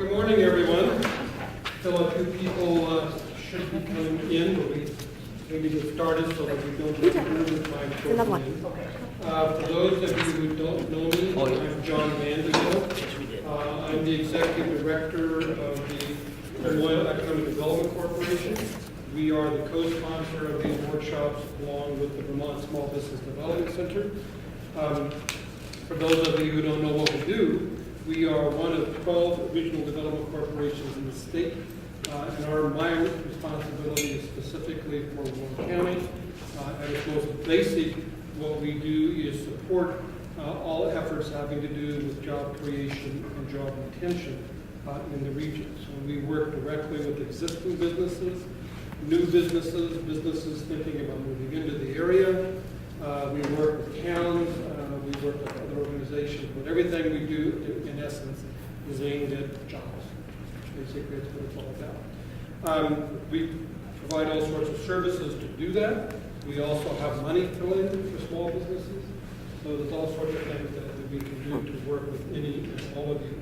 Good morning, everyone. Still a few people should be coming in, but we maybe get started so that we don't have further time to Another one. For those of you who don't know me, I'm John Vanderbilt. I'm the Executive Director of the Loyal Economic Development Corporation. We are the co-sponsor of these workshops along with the Vermont Small Business Development Center. For those of you who don't know what we do, we are one of 12 regional development corporations in the state, and my responsibility is specifically for Warren County. At its most basic, what we do is support all efforts having to do with job creation and job retention in the region. So we work directly with existing businesses, new businesses, businesses thinking about moving into the area. We work with towns, we work with other organizations, but everything we do, in essence, is aimed at jobs. Basically, that's what it's all about. We provide all sorts of services to do that. We also have money thrown in for small businesses. So there's all sorts of things that we can do to work with any and all of you.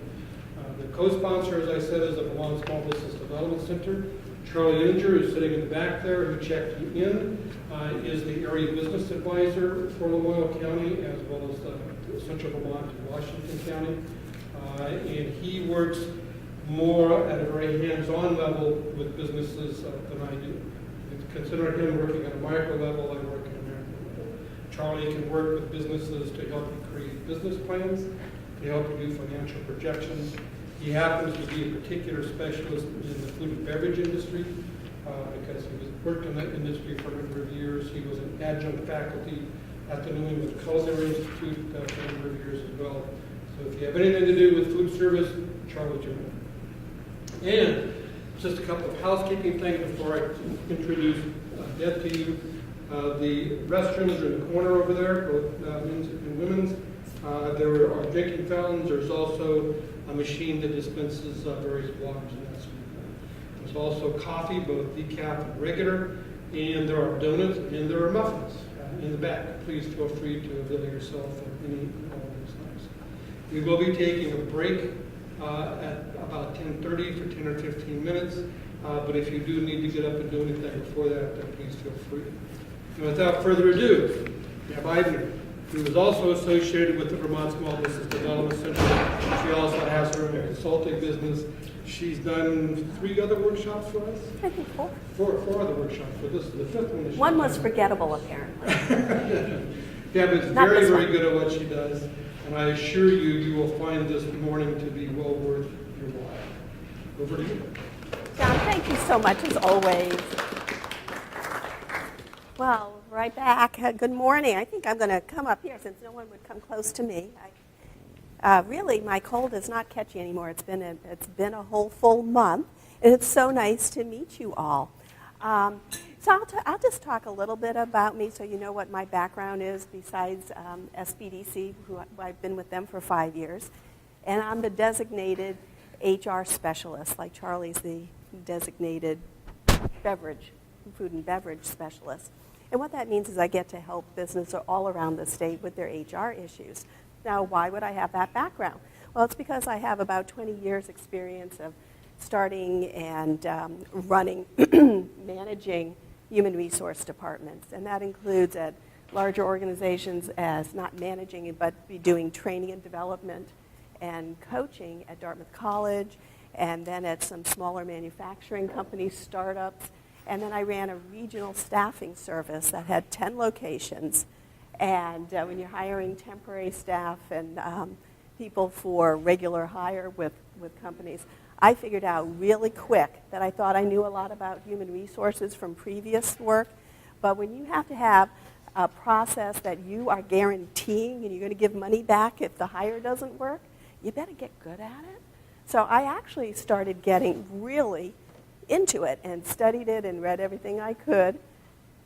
The co-sponsor, as I said, is the Vermont Small Business Development Center. Charlie Inninger, who's sitting in the back there, who checked you in, is the area business advisor for Lamoille County, as well as Central Vermont and Washington County. And he works more at a very hands-on level with businesses than I do. Consider him working at a micro level, I work at a macro level. Charlie can work with businesses to help you create business plans, to help you do financial projections. He happens to be a particular specialist in the food and beverage industry because he worked in that industry for a number of years. He was an adjunct faculty at the New England Culinary Institute for a number of years as well. So if you have anything to do with food service, Charlie's your man. And just a couple of housekeeping things before I introduce Deb to you. The restrooms are in the corner over there, both men's and women's. There are drinking fountains. There's also a machine that dispenses various waters and that sort of thing. There's also coffee, both decaf and regular, and there are donuts and there are muffins in the back. Please feel free to avail yourself of any and all of those things. We will be taking a break at about 10:30 for 10 or 15 minutes, but if you do need to get up and do anything before that, then please feel free. And without further ado, Deb Eidner, who is also associated with the Vermont Small Business Development Center. She also has her own consulting business. She's done 3 other workshops for us? I think 4. Four other workshops, but this is the 5th one. One was forgettable, apparently. Deb is very, very good at what she does, and I assure you, you will find this morning to be well worth your while. Over to you. John, thank you so much, as always. Well, right back. Good morning. I think I'm going to come up here since no one would come close to me. Really, my cold is not catchy anymore. It's been a whole full month, and it's so nice to meet you all. So I'll just talk a little bit about me so you know what my background is besides SBDC, who I've been with them for 5 years. And I'm the designated HR specialist, like Charlie's the designated food and beverage specialist. And what that means is I get to help businesses all around the state with their HR issues. Now, why would I have that background? Well, it's because I have about 20 years experience of starting and running, managing human resource departments. And that includes at larger organizations as not managing it, but be doing training and development and coaching at Dartmouth College, and then at some smaller manufacturing companies, startups. And then I ran a regional staffing service that had 10 locations. And when you're hiring temporary staff and people for regular hire with companies, I figured out really quick that I thought I knew a lot about human resources from previous work. But when you have to have a process that you are guaranteeing and you're going to give money back if the hire doesn't work, you better get good at it. So I actually started getting really into it and studied it and read everything I could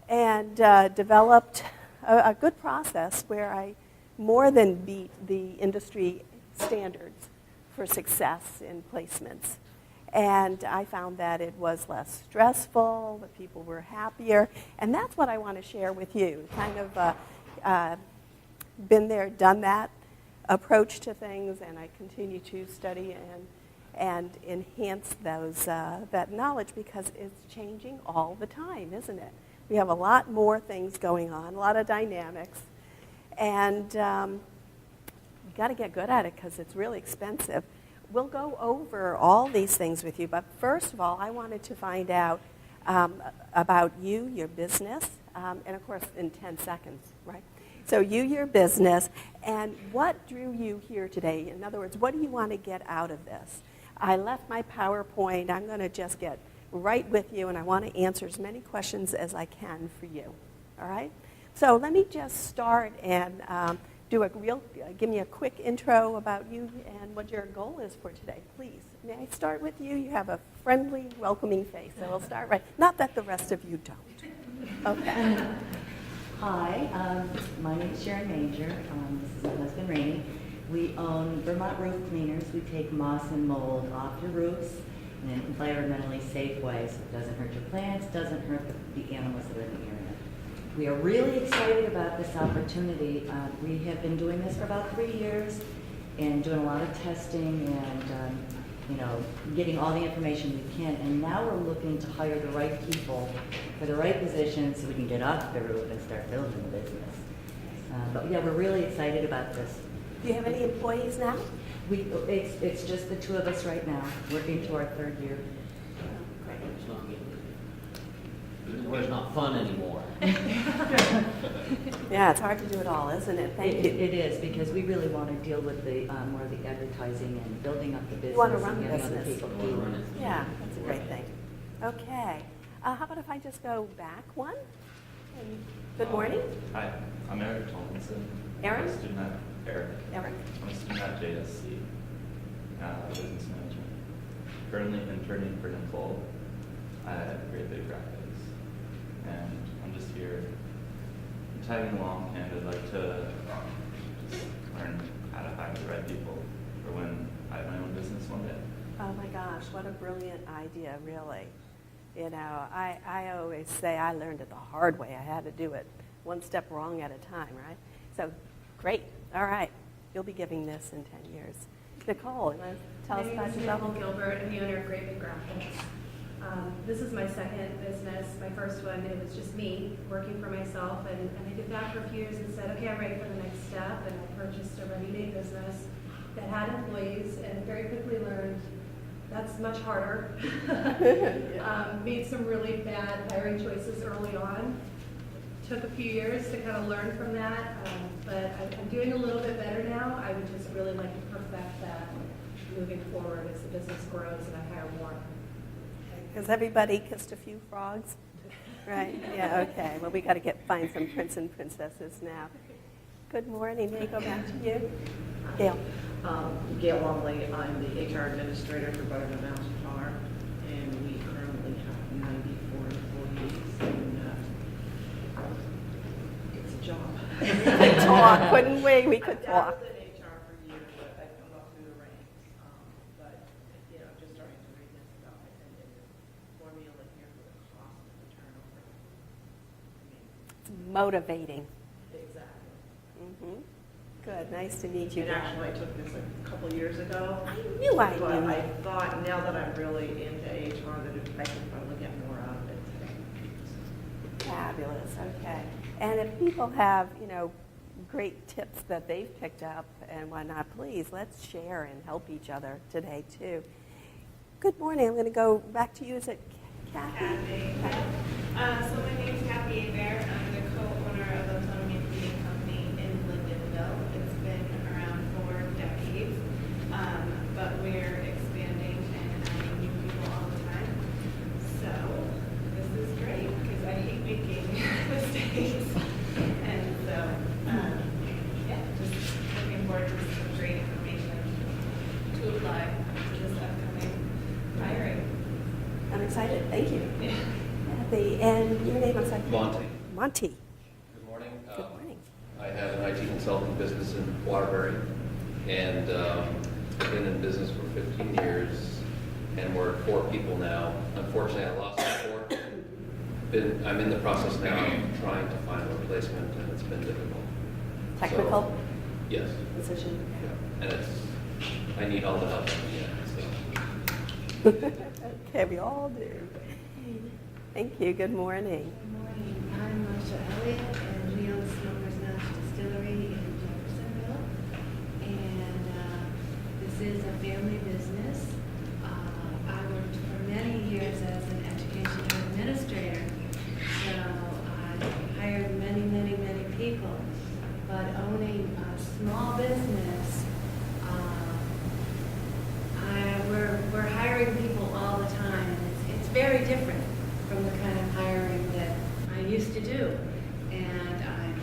and developed a good process where I more than beat the industry standards for success in placements. And I found that it was less stressful, the people were happier, and that's what I want to share with you. Kind of been there, done that approach to things, and I continue to study and enhance that knowledge, because it's changing all the time, isn't it? We have a lot more things going on, a lot of dynamics, and you got to get good at it because it's really expensive. We'll go over all these things with you, but first of all, I wanted to find out about you, your business, and of course in 10 seconds, right? So you, your business, and what drew you here today? In other words, what do you want to get out of this? I left my PowerPoint. I'm going to just get right with you, and I want to answer as many questions as I can for you, all right? So let me just start and give me a quick intro about you and what your goal is for today, please. May I start with you? You have a friendly, welcoming face, so we'll start right. Not that the rest of you don't. Okay. Hi, my name is Sharon Major. This is my husband, Rainey. We own Vermont Roof Cleaners. We take moss and mold off your roofs in an environmentally safe way, so it doesn't hurt your plants, doesn't hurt the animals that live in the area. We are really excited about this opportunity. We have been doing this for about 3 years and doing a lot of testing and getting all the information we can. And now we're looking to hire the right people for the right positions so we can get off the roof and start building the business. But yeah, we're really excited about this. Do you have any employees now? It's just the two of us right now, working to our 3rd year. It's not fun anymore. Yeah, it's hard to do it all, isn't it? Thank you. It is, because we really want to deal with the more of the advertising and building up the business. You want to run and the getting other business. people to You wanna do run it. it. Yeah, that's a great thing. Okay. How about if I just go back one? And good morning, Hi, I'm Eric Tomlinson. Aaron? I'm a student at Eric. Eric. I'm a student at JSC, business management. Currently interning for Nicole at Great Big Rapids, and I'm just here tagging along, and I'd like to just learn how to hire the right people for when I have my own business one day. Oh my gosh, what a brilliant idea, really. You know, I always say I learned it the hard way. I had to do it one step wrong at a time, right? So, great. All right. You'll be giving this in 10 years. Nicole, you want to tell us about My name is yourself? Nicole Gilbert. I'm the owner of Great Big Graphics. This is my second business. My first one, it was just me working for myself, and I did that for a few years and said, okay, I'm ready for the next step, and I purchased a ready-made business that had employees, and very quickly learned that's much harder. Made some really bad hiring choices early on. Took a few years to kind of learn from that, but I'm doing a little bit better now. I would just really like to perfect that moving forward as the business grows and I hire more. Has everybody kissed a few frogs? Right? Yeah, okay. Well, we got to find some prince and princesses now. Good morning. May I go back to you? Gail. Gail Longley, I'm the HR administrator for Butterman Mouse Farm, and we currently have 94 employees, and it's a job. We could talk, couldn't we? We could I've talk. dabbled in HR for years, but I've come up through the ranks, but, just starting to read this stuff, and the formula here for the cost of the turnover. It's motivating. Exactly. Mm-hmm. Good. Nice to meet you. And actually, I took this a couple years ago. I knew I But knew. I thought, now that I'm really into HR, that I could probably get more out of it today. Fabulous. Okay. And if people have, great tips that they've picked up and whatnot, please let's share and help each other today too. Good morning. I'm going to go back to you. Is it Kathy? So my name is Kathy Abear. I'm the co-owner of Autonomy Cleaning Company in Lindenville. It's been around for decades, but we're expanding and adding new people all the time. So this is great because I hate making mistakes, and so just looking forward to some great information to apply to this upcoming hiring. I'm excited. Thank you. Yeah. Kathy, and your name, I'm sorry. Monty. Monty. Good morning. Good morning. I have an IT consulting business in Waterbury, and I've been in business for 15 years, and we're 4 people now. Unfortunately, I lost the 4th. I'm in the process now of trying to find a replacement, and it's been difficult. Technical Yes. position. Yeah. And I need all the help I can get. So. Okay, we all do. Thank you. Good morning. Good morning. I'm Marcia Elliott, and we own Smokers Notch Distillery in Jeffersonville. And this is a family business. I worked for many years as an education administrator, so I hired many, many, many people. But owning a small business, we're hiring people all the time, and it's very different from the kind of hiring that I used to do. And I'm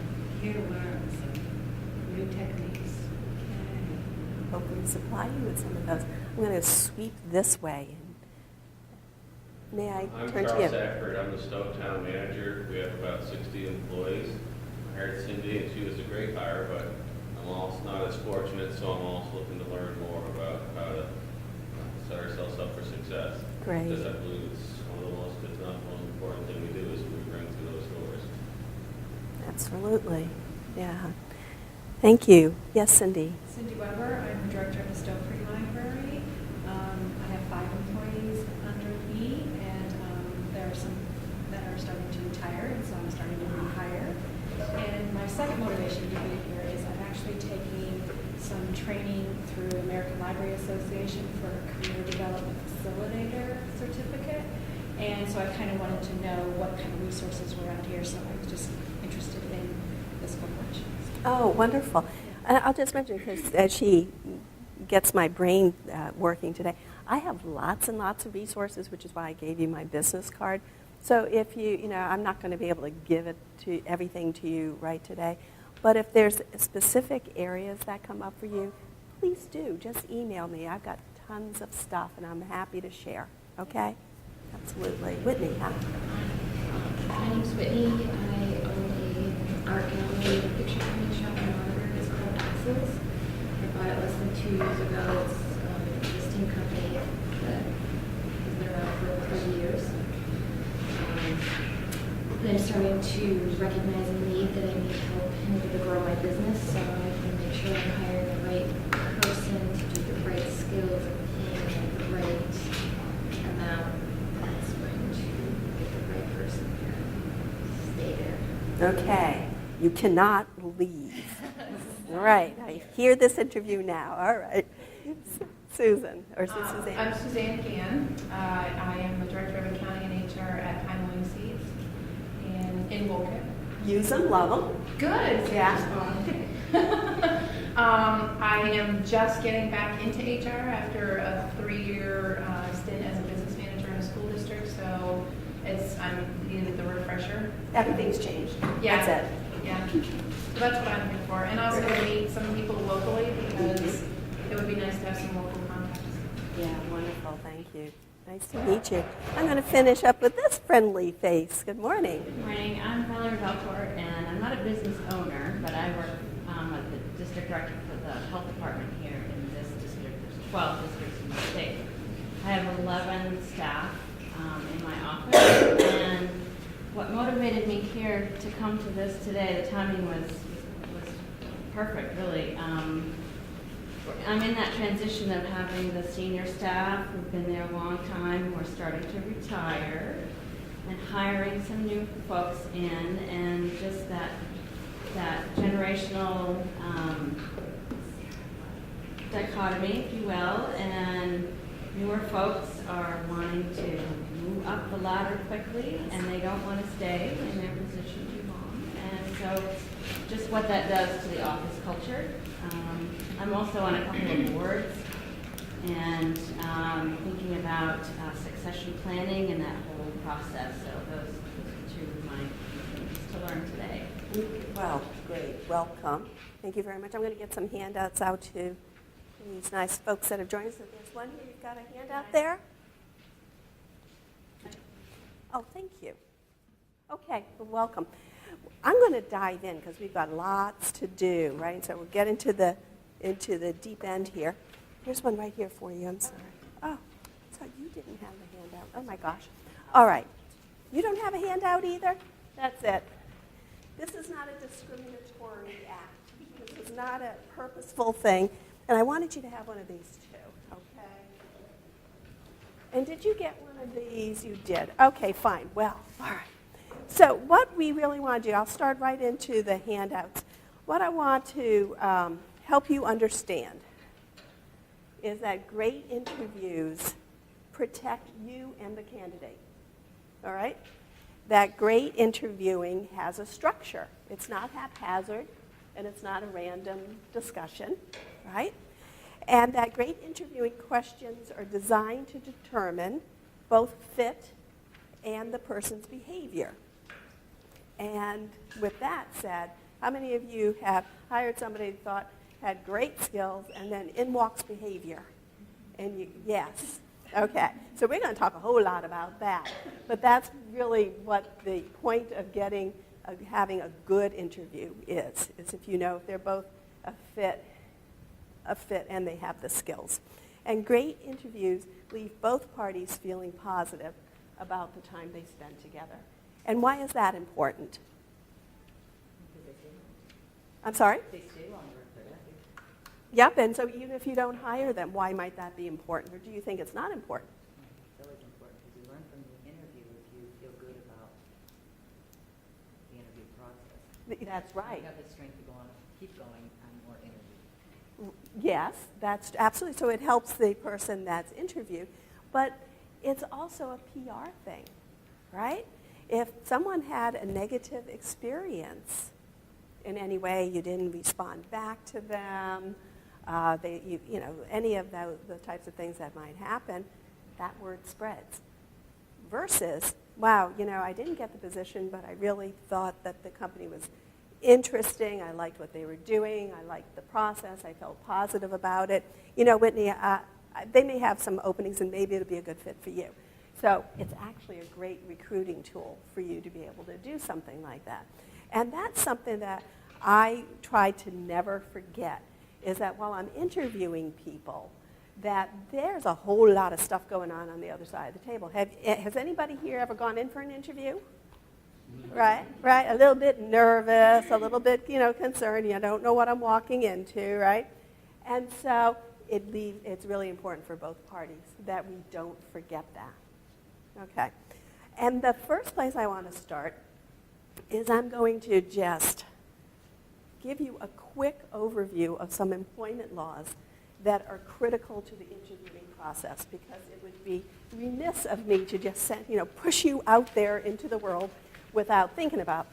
here to learn some new techniques. Okay. Hope we supply you with some of those. I'm going to sweep this way. May I I'm turn to Charles you? Sackford. I'm the Stowe Town Manager. We have about 60 employees. I hired Cindy, and she was a great hire, but I'm also not as fortunate, so I'm also looking to learn more about how to set ourselves up for success. Great. Because I believe it's one of the most, if not the most important thing we do is we bring through those doors. Absolutely. Yeah. Thank you. Yes, Cindy. Cindy Weber, I'm the director of the Stowe Free Library. I have 5 employees under me, and there are some that are starting to retire, and so I'm starting to rehire. And my second motivation to be here is I'm actually taking some training through American Library Association for a career development facilitator certificate. And so I kind of wanted to know what kind of resources were out here, so I was just interested in this corporation. Oh, wonderful. And I'll just mention, because as she gets my brain working today, I have lots and lots of resources, which is why I gave you my business card. So if I'm not going to be able to give it to everything to you right today, but if there's specific areas that come up for you, please do. Just email me. I've got tons of stuff, and I'm happy to share. Okay? Absolutely. Whitney, huh? My name's Whitney. I own an art gallery and picture printing shop in Monitor. It's called Axles. I bought it less than 2 years ago. It's an existing company that has been around for 30 years. I'm starting to recognize a need that I need help in order to grow my business, so I can make sure I'm hiring the right person to do the right skills and the right amount. That's going to get the right person here. Stay there. Okay. You cannot leave. All right. I hear this interview now. All right. Susan, or Suzanne. I'm Suzanne Gann. I am the Director of Accounting and HR at Pine William Seeds in Woken. Use them, love them. Good. Yeah. I am just getting back into HR after a 3-year stint as a business manager in a school district, so I'm needing the refresher. Everything's changed. Yeah. That's it. Yeah. So that's what I'm here for. And also to meet some people locally, because it would be nice to have some local contacts. Yeah, wonderful. Thank you. Nice to meet you. I'm going to finish up with this friendly face. Good morning. Good morning. I'm Valerie Veltor, and I'm not a business owner, but I work as the district director for the health department here in this district. There's 12 districts in the state. I have 11 staff in my office, and what motivated me here to come to this today, the timing was perfect, really. I'm in that transition of having the senior staff who've been there a long time, who are starting to retire, and hiring some new folks in, and just that generational dichotomy, if you will, and newer folks are wanting to move up the ladder quickly, and they don't want to stay in their position too long. And so just what that does to the office culture. I'm also on a couple of boards, and thinking about succession planning and that whole process. So those are 2 of my things to learn today. Well, great. Welcome. Thank you very much. I'm going to get some handouts out to these nice folks that have joined us. There's one here. You've got a handout there? Oh, thank you. Okay, well, welcome. I'm going to dive in because we've got lots to do, right? So we'll get into the deep end here. Here's one right here for you. I'm sorry. Oh, so you didn't have a handout. Oh my gosh. All right. You don't have a handout either? That's it. This is not a discriminatory act. This is not a purposeful thing. And I wanted you to have one of these too, okay? And did you get one of these? You did. Okay, fine. Well, all right. So what we really want to do, I'll start right into the handouts. What I want to help you understand is that great interviews protect you and the candidate. All right? That great interviewing has a structure. It's not haphazard, and it's not a random discussion, right? And that great interviewing questions are designed to determine both fit and the person's behavior. And with that said, how many of you have hired somebody who thought had great skills and then in walks behavior? And you, yes. Okay, so we're going to talk a whole lot about that. But that's really what the point of having a good interview is if you know if they're both a fit and they have the skills. And great interviews leave both parties feeling positive about the time they spend together. And why is that important? I'm sorry? They stay longer if they're happy. Yep, and so even if you don't hire them, why might that be important? Or do you think it's not important? It's always important because you learn from the interview if you feel good about the interview process. That's right. You have the strength to go on, keep going on more interviews. Yes, that's absolutely. So it helps the person that's interviewed, but it's also a PR thing, right? If someone had a negative experience in any way, you didn't respond back to them, any of the types of things that might happen, that word spreads. Versus, wow, I didn't get the position, but I really thought that the company was interesting. I liked what they were doing. I liked the process. I felt positive about it. Whitney, they may have some openings, and maybe it'll be a good fit for you. So it's actually a great recruiting tool for you to be able to do something like that. And that's something that I try to never forget, is that while I'm interviewing people, that there's a whole lot of stuff going on the other side of the table. Has anybody here ever gone in for an interview? Right? A little bit nervous, a little bit, concerned. I don't know what I'm walking into, right? And so it's really important for both parties that we don't forget that. Okay. And the first place I want to start is I'm going to just give you a quick overview of some employment laws that are critical to the interviewing process, because it would be remiss of me to just push you out there into the world without thinking about,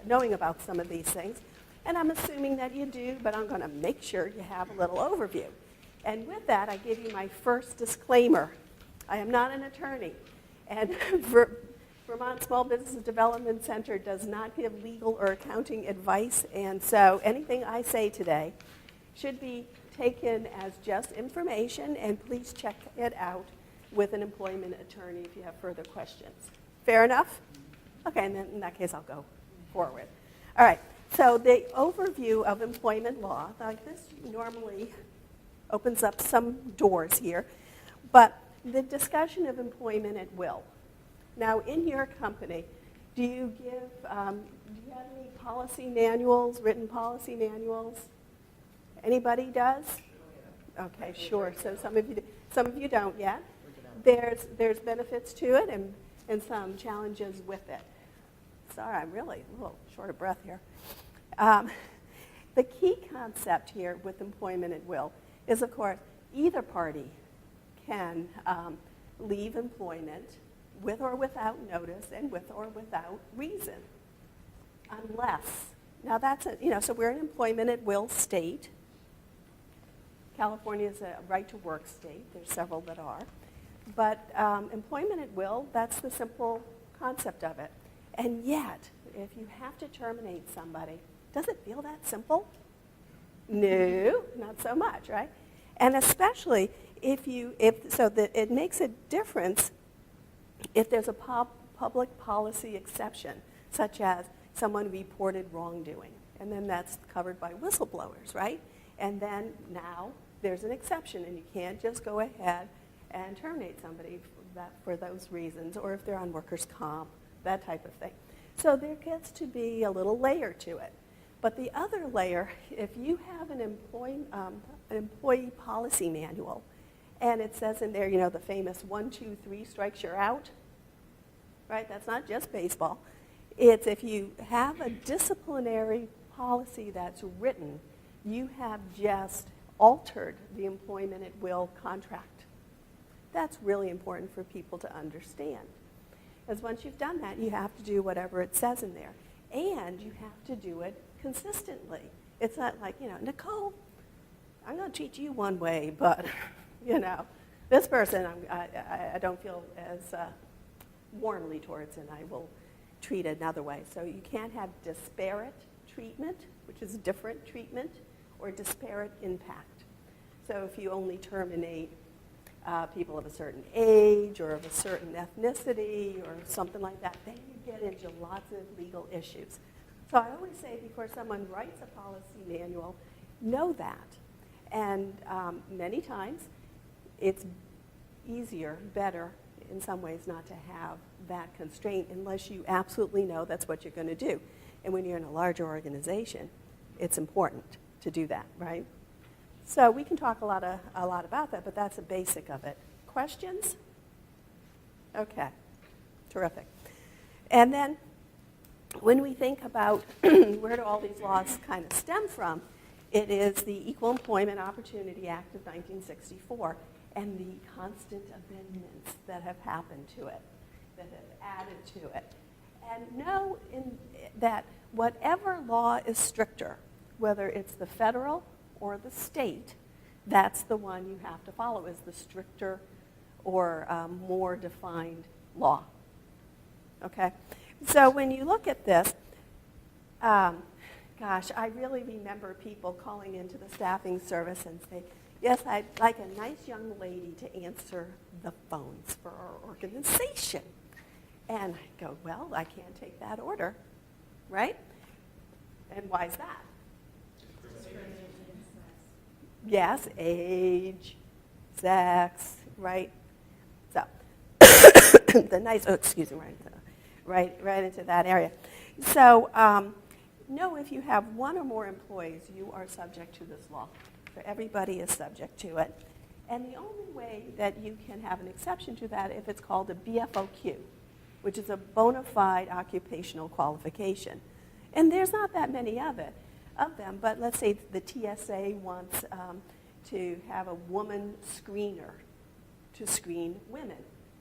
knowing about some of these things. And I'm assuming that you do, but I'm going to make sure you have a little overview. And with that, I give you my first disclaimer. I am not an attorney, and Vermont Small Business Development Center does not give legal or accounting advice, and so anything I say today should be taken as just information, and please check it out with an employment attorney if you have further questions. Fair enough? Okay, and then in that case, I'll go forward. All right, so the overview of employment law, like this normally opens up some doors here, but the discussion of employment at will. Now, in your company, do you have any policy manuals, written policy manuals? Anybody does? Okay, sure. So some of you don't yet. There's benefits to it and some challenges with it. Sorry, I'm really a little short of breath here. The key concept here with employment at will is, of course, either party can leave employment with or without notice and with or without reason, unless, now that's so we're an employment at will state. California is a right to work state. There's several that are. But employment at will, that's the simple concept of it. And yet, if you have to terminate somebody, does it feel that simple? No, not so much, right? And especially it makes a difference if there's a public policy exception, such as someone reported wrongdoing, and then that's covered by whistleblowers, right? And then now there's an exception, and you can't just go ahead and terminate somebody for those reasons, or if they're on workers' comp, that type of thing. So there gets to be a little layer to it. But the other layer, if you have an employee policy manual, And it says in there, the famous 1, 2, 3 strikes, you're out. Right? That's not just baseball. It's if you have a disciplinary policy that's written, you have just altered the employment at will contract. That's really important for people to understand. Because once you've done that, you have to do whatever it says in there. And you have to do it consistently. It's not like, Nicole, I'm going to treat you one way, but, this person I don't feel as warmly towards, and I will treat another way. So you can't have disparate treatment, which is different treatment, or disparate impact. So if you only terminate people of a certain age or of a certain ethnicity or something like that, then you get into lots of legal issues. So I always say before someone writes a policy manual, know that. And many times it's easier, better in some ways not to have that constraint unless you absolutely know that's what you're going to do. And when you're in a larger organization, it's important to do that, right? So we can talk a lot about that, but that's a basic of it. Questions? Okay, terrific. And then when we think about where do all these laws kind of stem from, it is the Equal Employment Opportunity Act of 1964 and the constant amendments that have happened to it, that have added to it. And know that whatever law is stricter, whether it's the federal or the state, that's the one you have to follow, is the stricter or more defined law. Okay? So when you look at this, gosh, I really remember people calling into the staffing service and say, yes, I'd like a nice young lady to answer the phones for our organization. And I go, well, I can't take that order, right? And why is that? Yes, age, sex, right? So, excuse me, right into that area. So, know if you have one or more employees, you are subject to this law. So everybody is subject to it. And the only way that you can have an exception to that if it's called a BFOQ, which is a bona fide occupational qualification. And there's not that many of them, but let's say the TSA wants to have a woman screener to screen women.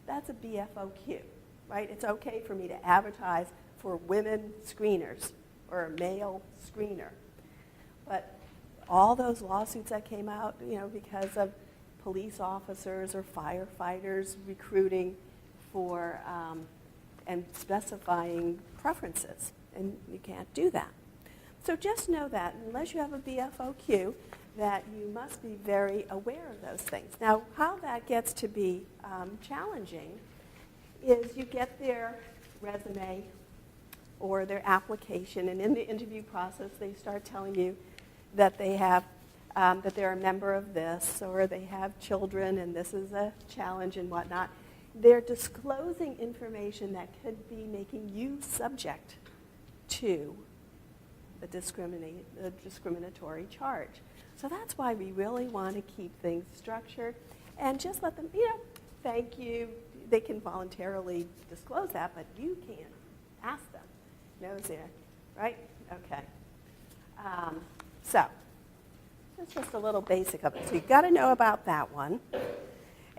That's a BFOQ, right? It's okay for me to advertise for women screeners or a male screener. But all those lawsuits that came out, because of police officers or firefighters recruiting for and specifying preferences, and you can't do that. So just know that unless you have a BFOQ, that you must be very aware of those things. Now, how that gets to be challenging is you get their resume or their application, and in the interview process, they start telling you that they have, that they're a member of this, or they have children, and this is a challenge and whatnot. They're disclosing information that could be making you subject to a discriminatory charge. So that's why we really want to keep things structured and just let them, thank you. They can voluntarily disclose that, but you can't ask them. Knows there, right? Okay. So that's just a little basic of it. So you've got to know about that one.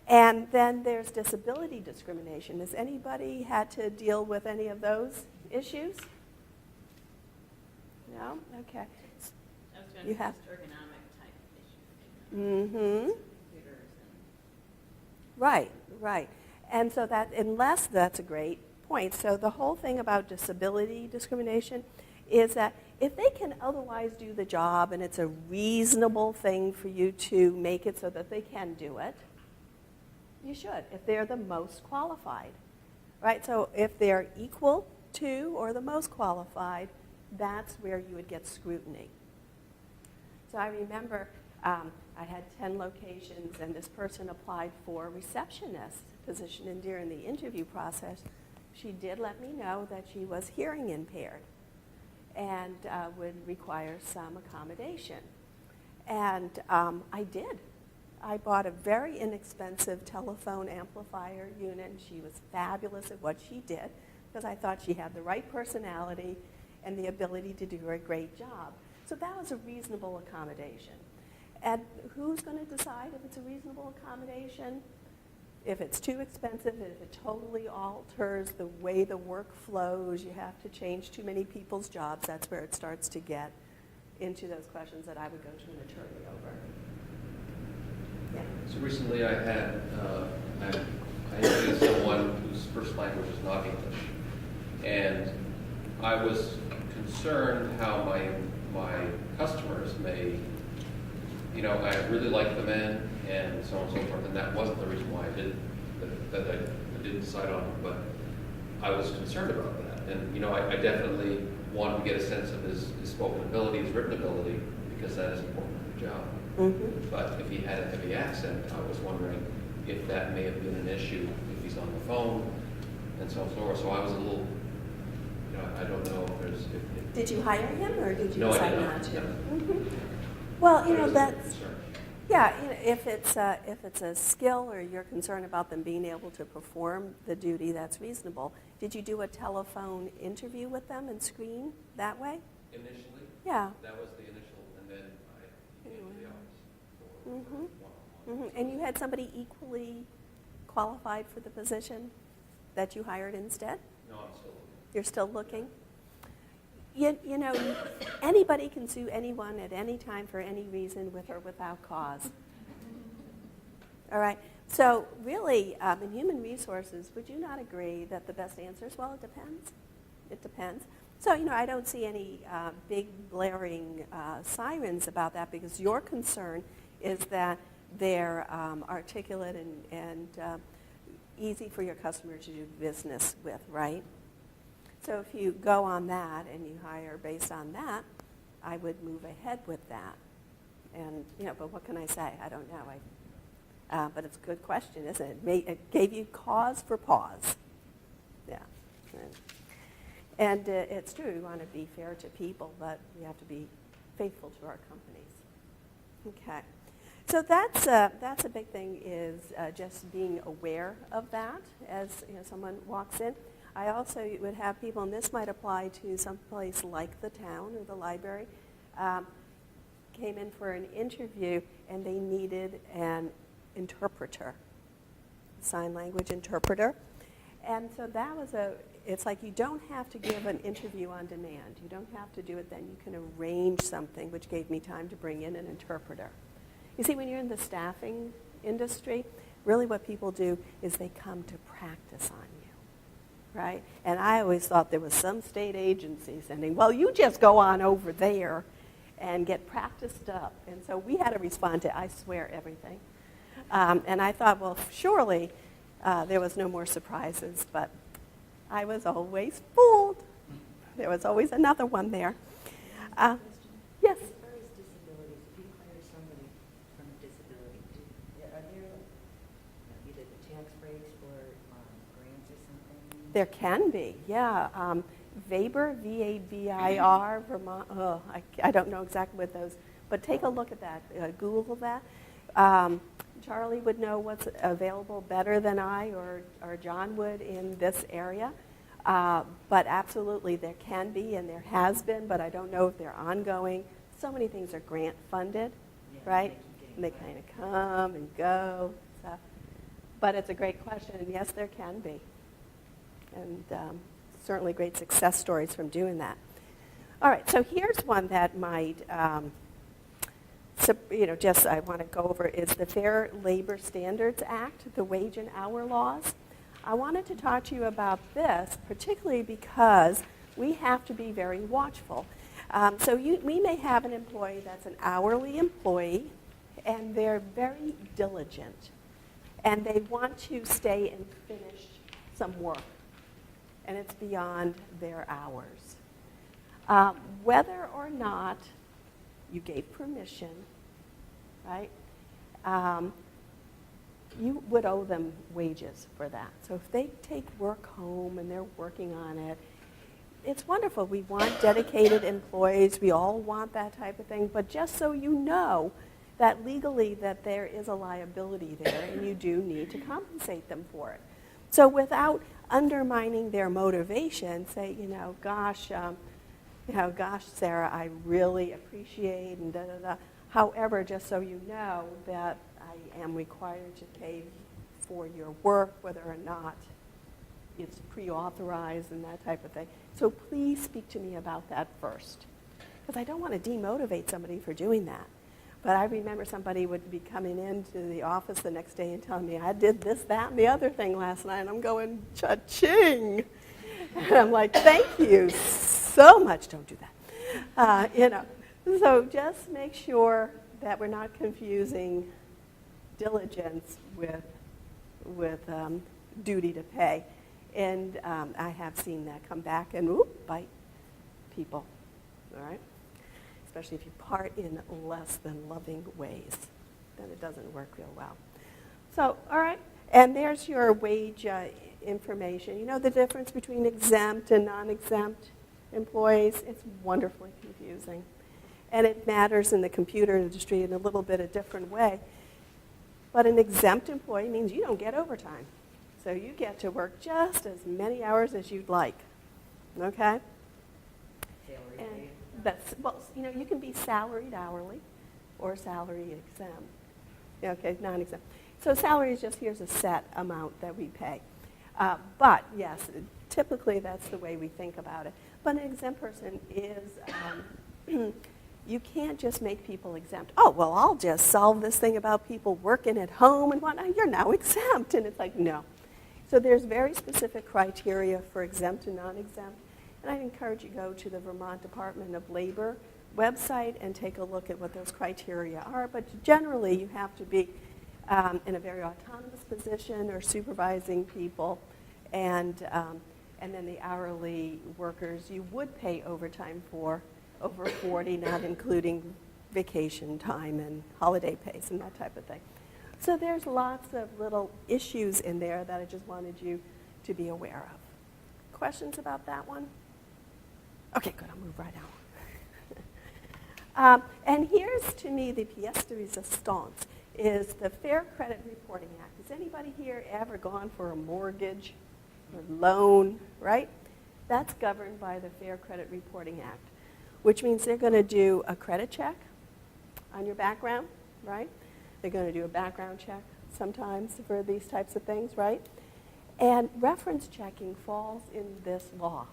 And then there's disability discrimination. Has anybody had to deal with any of those issues? No? Okay. I was going You to have just ergonomic type issues. Mm-hmm. Computers and Right. And so that, unless that's a great point. So the whole thing about disability discrimination is that if they can otherwise do the job and it's a reasonable thing for you to make it so that they can do it, you should, if they're the most qualified, right? So if they're equal to or the most qualified, that's where you would get scrutiny. So I remember I had 10 locations, and this person applied for a receptionist position, and during the interview process, she did let me know that she was hearing impaired and would require some accommodation. And I did. I bought a very inexpensive telephone amplifier unit, and she was fabulous at what she did because I thought she had the right personality and the ability to do a great job. So that was a reasonable accommodation. And who's going to decide if it's a reasonable accommodation? If it's too expensive, if it totally alters the way the work flows, you have to change too many people's jobs, that's where it starts to get into those questions that I would go to an attorney over. Yeah. So recently I interviewed someone whose first language is not English. And I was concerned how my customers may, I really like the men and so on and so forth, and that wasn't the reason why I didn't decide on him, but I was concerned about that. And, I definitely wanted to get a sense of his spoken ability, his written ability, because that is important for the job. Mm-hmm. But if he had a heavy accent, I was wondering if that may have been an issue if he's on the phone and so forth. So I was a little, I don't know if there's. Did you hire him or did you No, I decide did not not. to? No. Mm-hmm. Well, That is a that's, concern. yeah, if it's a skill or you're concerned about them being able to perform the duty, that's reasonable. Did you do a telephone interview with them and screen that way? Initially, Yeah. that was the initial, and then I came to the office for Mm-hmm. one-on-one. Mm-hmm. And you had somebody equally qualified for the position that you hired instead? No, I'm still looking. You're still looking? Anybody can sue anyone at any time for any reason with or without cause. All right. So really, in human resources, would you not agree that the best answer is, well, it depends? It depends. So, I don't see any big blaring sirens about that because your concern is that they're articulate and easy for your customers to do business with, right? So if you go on that and you hire based on that, I would move ahead with that. And, but what can I say? I don't know. But it's a good question, isn't it? It gave you cause for pause. Yeah. And it's true, we want to be fair to people, but we have to be faithful to our companies. Okay. So that's a big thing is just being aware of that as someone walks in. I also would have people, and this might apply to some place like the town or the library, came in for an interview and they needed an interpreter, sign language interpreter. And so that was it's like you don't have to give an interview on demand. You don't have to do it then. You can arrange something, which gave me time to bring in an interpreter. You see, when you're in the staffing industry, really what people do is they come to practice on you, right? And I always thought there was some state agency sending, well, you just go on over there and get practiced up. And so we had to respond to, I swear, everything. And I thought, well, surely there was no more surprises, but I was always fooled. There was always another one there. Yes? As far as disabilities, if you hire somebody from disability, are there either the tax breaks or grants or something? There can be, yeah. VABIR, V-A-B-I-R, Vermont, I don't know exactly what those, but take a look at that. Google that. Charlie would know what's available better than I or John would in this area. But absolutely there can be and there has been, but I don't know if they're ongoing. So many things are grant funded, right? And they kind of come and go. So. But it's a great question, and yes, there can be. And certainly great success stories from doing that. All right, so here's one that might, just I want to go over is the Fair Labor Standards Act, the wage and hour laws. I wanted to talk to you about this, particularly because we have to be very watchful. We may have an employee that's an hourly employee, and they're very diligent, and they want to stay and finish some work, and it's beyond their hours. Whether or not you gave permission, right, you would owe them wages for that. So if they take work home and they're working on it, it's wonderful. We want dedicated employees. We all want that type of thing. But just so you know, that legally that there is a liability there and you do need to compensate them for it. So without undermining their motivation, say, gosh, Sarah, I really appreciate and da-da-da. However, just so you know that I am required to pay for your work, whether or not it's pre-authorized and that type of thing. So please speak to me about that first. Because I don't want to demotivate somebody for doing that. But I remember somebody would be coming into the office the next day and telling me, I did this, that, and the other thing last night. And I'm going, cha-ching. And I'm like, thank you so much. Don't do that. So just make sure that we're not confusing diligence with duty to pay. And I have seen that come back and bite people, all right? Especially if you part in less than loving ways, then it doesn't work real well. So, all right, and there's your wage information. You know the difference between exempt and non-exempt employees? It's wonderfully confusing. And it matters in the computer industry in a little bit a different way. But an exempt employee means you don't get overtime. So you get to work just as many hours as you'd like, okay? And that's, well, you can be salaried hourly or salary exempt. Okay, non-exempt. So salary is just, here's a set amount that we pay. But yes, typically that's the way we think about it. But an exempt person is, you can't just make people exempt. Oh, well, I'll just solve this thing about people working at home and whatnot. You're now exempt. And it's like, no. So there's very specific criteria for exempt and non-exempt. And I'd encourage you to go to the Vermont Department of Labor website and take a look at what those criteria are. But generally, you have to be in a very autonomous position or supervising people. And then the hourly workers, you would pay overtime for over 40, not including vacation time and holiday pays and that type of thing. So there's lots of little issues in there that I just wanted you to be aware of. Questions about that one? Okay, good, I'll move right on. And here's, to me, the pièce de résistance, is the Fair Credit Reporting Act. Has anybody here ever gone for a mortgage or loan, right? That's governed by the Fair Credit Reporting Act, which means they're going to do a credit check on your background, right? They're going to do a background check sometimes for these types of things, right? And reference checking falls in this law.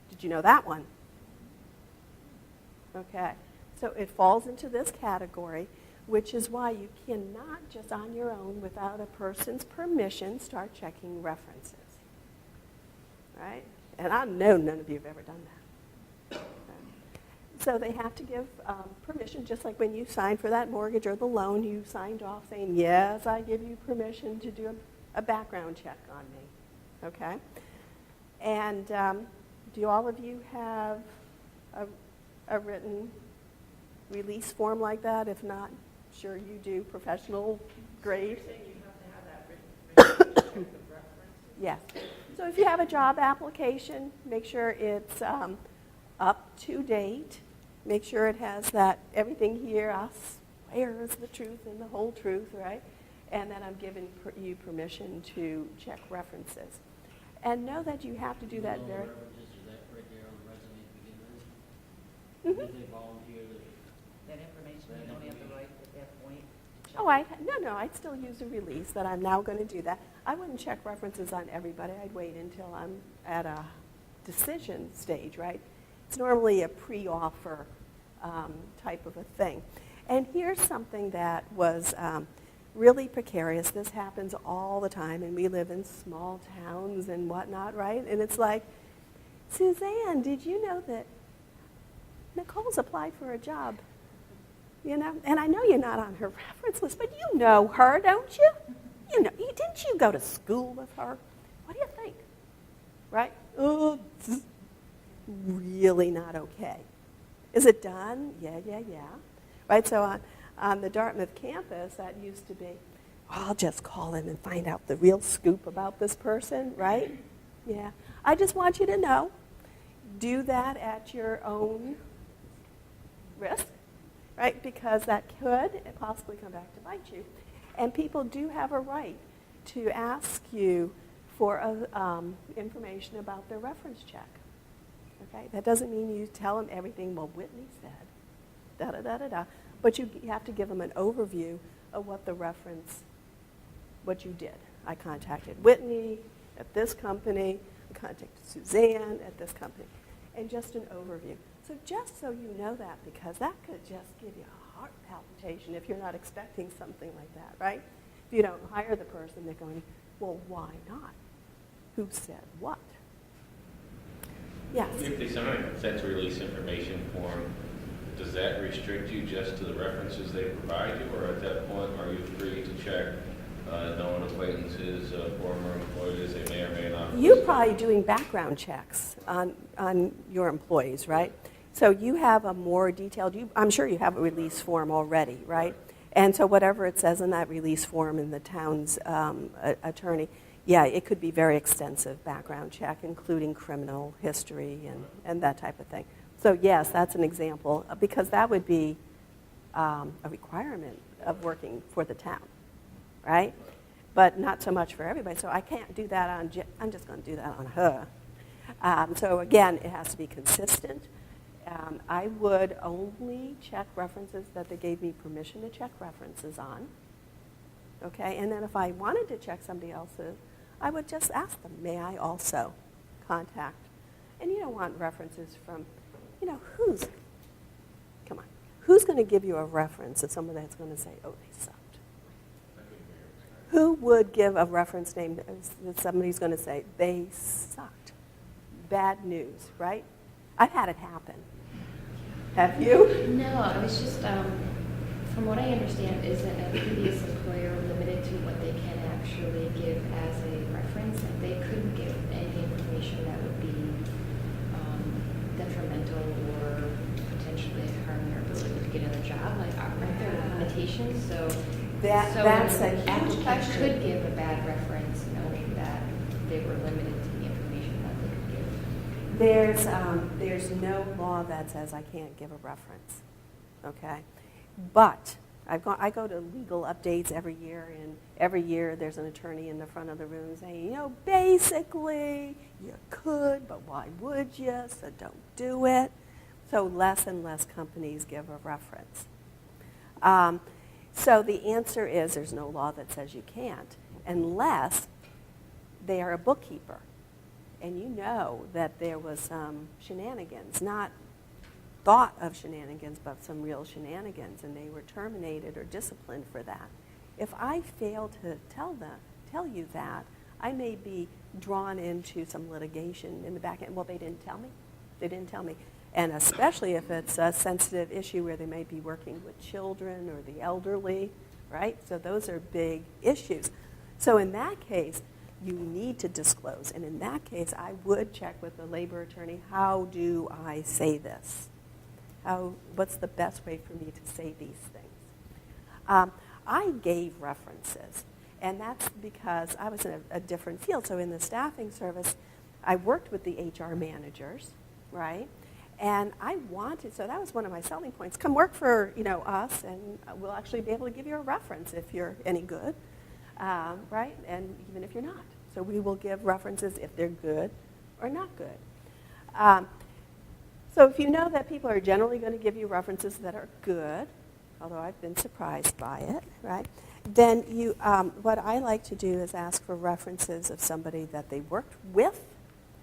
Did you know that one? Okay. So it falls into this category, which is why you cannot just on your own, without a person's permission, start checking references. Right? And I know none of you have ever done that. So they have to give permission, just like when you signed for that mortgage or the loan, you signed off saying, yes, I give you permission to do a background check on me, okay? And do all of you have a written release form like that? If not, sure you do, professional grade. You're saying you have to have that written check of reference? Yes. So if you have a job application, make sure it's up to date. Make sure it has that everything here, I swear is the truth and the whole truth, right? And then I'm giving you permission to check references. And know that you have to do that very... Is that right there on the resume to begin with? Mhm. Did they volunteer That information you don't have to write at that point. Oh, no, I'd still use a release that I'm now going to do that. I wouldn't check references on everybody. I'd wait until I'm at a decision stage, right? It's normally a pre-offer type of a thing. And here's something that was really precarious. This happens all the time, and we live in small towns and whatnot, right? And it's like, Suzanne, did you know that Nicole's applied for a job? You know, and I know you're not on her reference list, but you know her, don't you? You know, didn't you go to school with her? What do you think? Right? Oh, really not okay. Is it done? Yeah. Right, so on the Dartmouth campus, that used to be, well, I'll just call in and find out the real scoop about this person, right? Yeah. I just want you to know, do that at your own risk. right? Because that could possibly come back to bite you. And people do have a right to ask you for information about their reference check. Okay? That doesn't mean you tell them everything, well, Whitney said, da-da-da-da-da. But you have to give them an overview of what the reference, what you did. I contacted Whitney at this company. I contacted Suzanne at this company. And just an overview. So just so you know that, because that could just give you a heart palpitation if you're not expecting something like that, right? If you don't hire the person, they're going, well, why not? Who said what? Yes? If they sign a consent to release information form, does that restrict you just to the references they provide you, or at that point are you free to check known acquaintances, former employees, they may or may not? You're probably doing background checks on your employees, right? So you have a more detailed, I'm sure you have a release form already, right? And so whatever it says in that release form in the town's attorney, yeah, it could be very extensive background check, including criminal history and that type of thing. So yes, that's an example, because that would be a requirement of working for the town, right? But not so much for everybody. So I can't do that on, I'm just going to do that on her. So again, it has to be consistent. I would only check references that they gave me permission to check references on. Okay, and then if I wanted to check somebody else's, I would just ask them, may I also contact? And you don't want references from, come on, who's going to give you a reference of someone that's going to say, oh, they sucked? Who would give a reference name that somebody's going to say, they sucked? Bad news, right? I've had it happen. Have you? No, I was just, from what I understand, is that a previous employer limited to what they can actually give as a reference, and they couldn't give any information that would be detrimental or potentially harm their ability to get another job. Like, aren't there limitations? So That's a an huge applicant question. could give a bad reference knowing that they were limited to the information that they could give. There's no law that says I can't give a reference, okay? But I go to legal updates every year, and every year there's an attorney in the front of the room saying, basically you could, but why would you? So don't do it. So less and less companies give a reference. So the answer is there's no law that says you can't, unless they are a bookkeeper. And you know that there was some shenanigans, not thought of shenanigans, but some real shenanigans, and they were terminated or disciplined for that. If I fail to tell you that, I may be drawn into some litigation in the back end. Well, they didn't tell me. They didn't tell me. And especially if it's a sensitive issue where they may be working with children or the elderly, right? So those are big issues. So in that case, you need to disclose. And in that case, I would check with the labor attorney, how do I say this? What's the best way for me to say these things? I gave references, and that's because I was in a different field. So in the staffing service, I worked with the HR managers, right? And I wanted, so that was one of my selling points. Come work for us, and we'll actually be able to give you a reference if you're any good, right? And even if you're not. So we will give references if they're good or not good. So if you know that people are generally going to give you references that are good, although I've been surprised by it, right? Then what I like to do is ask for references of somebody that they worked with,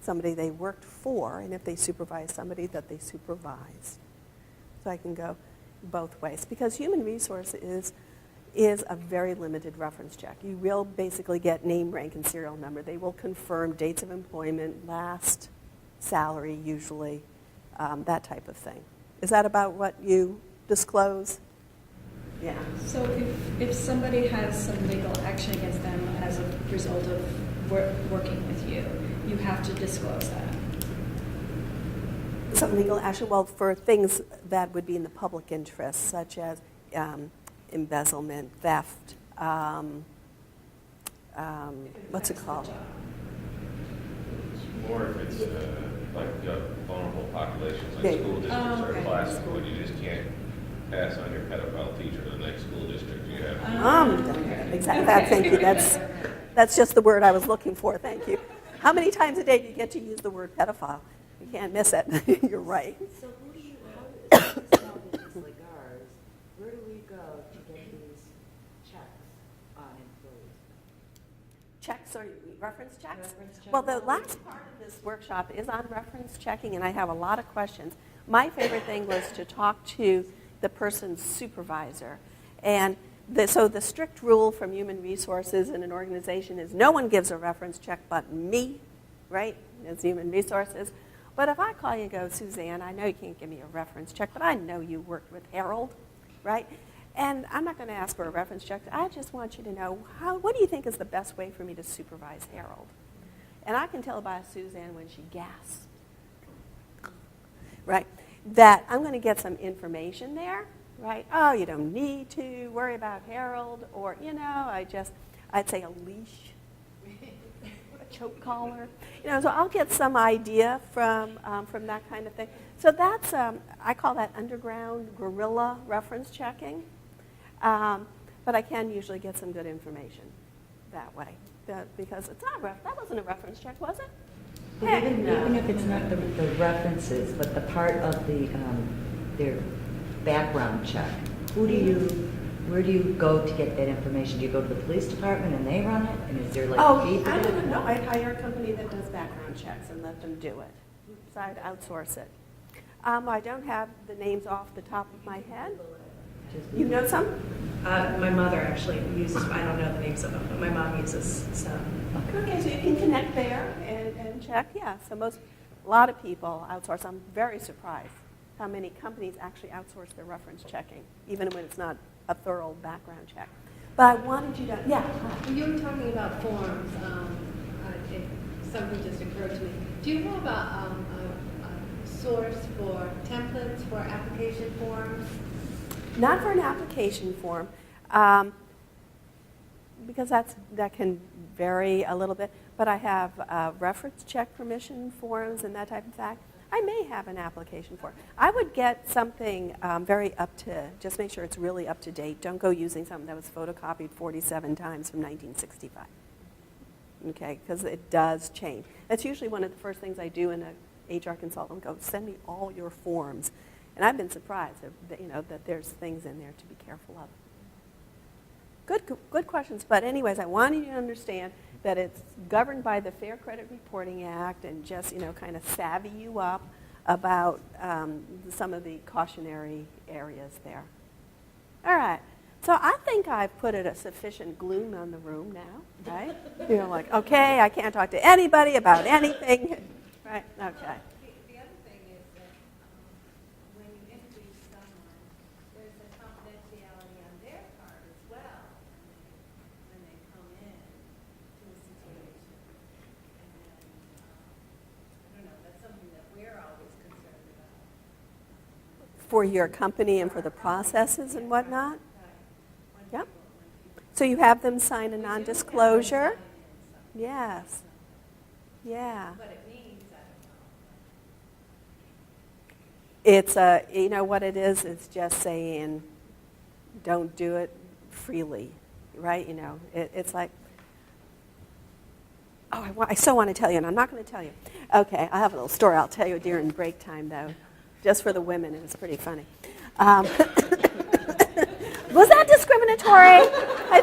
somebody they worked for, and if they supervise somebody that they supervised. So I can go both ways. Because human resource is a very limited reference check. You will basically get name, rank, and serial number. They will confirm dates of employment, last salary usually, that type of thing. Is that about what you disclose? Yeah. So if somebody has some legal action against them as a result of working with you, you have to disclose that. Some legal action, well, for things that would be in the public interest, such as embezzlement, theft, what's it called? Or if it's like vulnerable populations, like school districts or classes, where you just can't pass on your pedophile teacher to the next school district you have. Exactly. Thank you. That's just the word I was looking for. Thank you. How many times a day do you get to use the word pedophile? You can't miss it. You're right. So who do you, how does a small business like ours, where do we go to get these checks on employees? Checks or reference checks? Reference checks. Well, the last part of this workshop is on reference checking, and I have a lot of questions. My favorite thing was to talk to the person's supervisor. And so the strict rule from human resources in an organization is no one gives a reference check but me, right, as human resources. But if I call you and go, Suzanne, I know you can't give me a reference check, but I know you worked with Harold, right? And I'm not going to ask for a reference check. I just want you to know, what do you think is the best way for me to supervise Harold? And I can tell by Suzanne when she gasps, right, that I'm going to get some information there, right? Oh, you don't need to worry about Harold, or, I'd say a leash, a choke collar. So I'll get some idea from that kind of thing. So that's, I call that underground guerrilla reference checking. But I can usually get some good information that way, because it's not that wasn't a reference check, was it? But even if it's not the references, but the part of their background check, where do you go to get that information? Do you go to the police department and they run it? And is there like a fee for I it? don't know. I'd hire a company that does background checks and let them do it. So I'd outsource it. I don't have the names off the top of my head. You know some? My mother actually uses, I don't know the names of them, but my mom uses some. Okay, so you can connect there and check. Yeah, so a lot of people outsource. I'm very surprised how many companies actually outsource their reference checking, even when it's not a thorough background check. But I wanted you to, yeah. When you were talking about forms, something just occurred to me. Do you have a source for templates for application forms? Not for an application form, because that can vary a little bit, but I have reference check permission forms and that type of thing. I may have an application form. I would get something very just make sure it's really up to date. Don't go using something that was photocopied 47 times from 1965. Okay, because it does change. That's usually one of the first things I do in an HR consultant, go, send me all your forms. And I've been surprised that there's things in there to be careful of. Good questions. But anyways, I wanted you to understand that it's governed by the Fair Credit Reporting Act and just, kind of savvy you up about some of the cautionary areas there. All right. So I think I've put a sufficient gloom on the room now, right? Like, okay, I can't talk to anybody about anything. Right? Okay. The other thing is that when you introduce someone, there's a confidentiality on their part as well when they come in to a situation. And I don't know, that's something that we're always concerned about. For your company and for the processes and whatnot? Yep. So you have them sign a non-disclosure? Yes. Yeah. But it means, I don't know. It's what it is, it's just saying, don't do it freely, right? It's like, I so want to tell you, and I'm not going to tell you. Okay, I have a little story I'll tell you during break time, though, just for the women. It was pretty funny. Was that discriminatory? I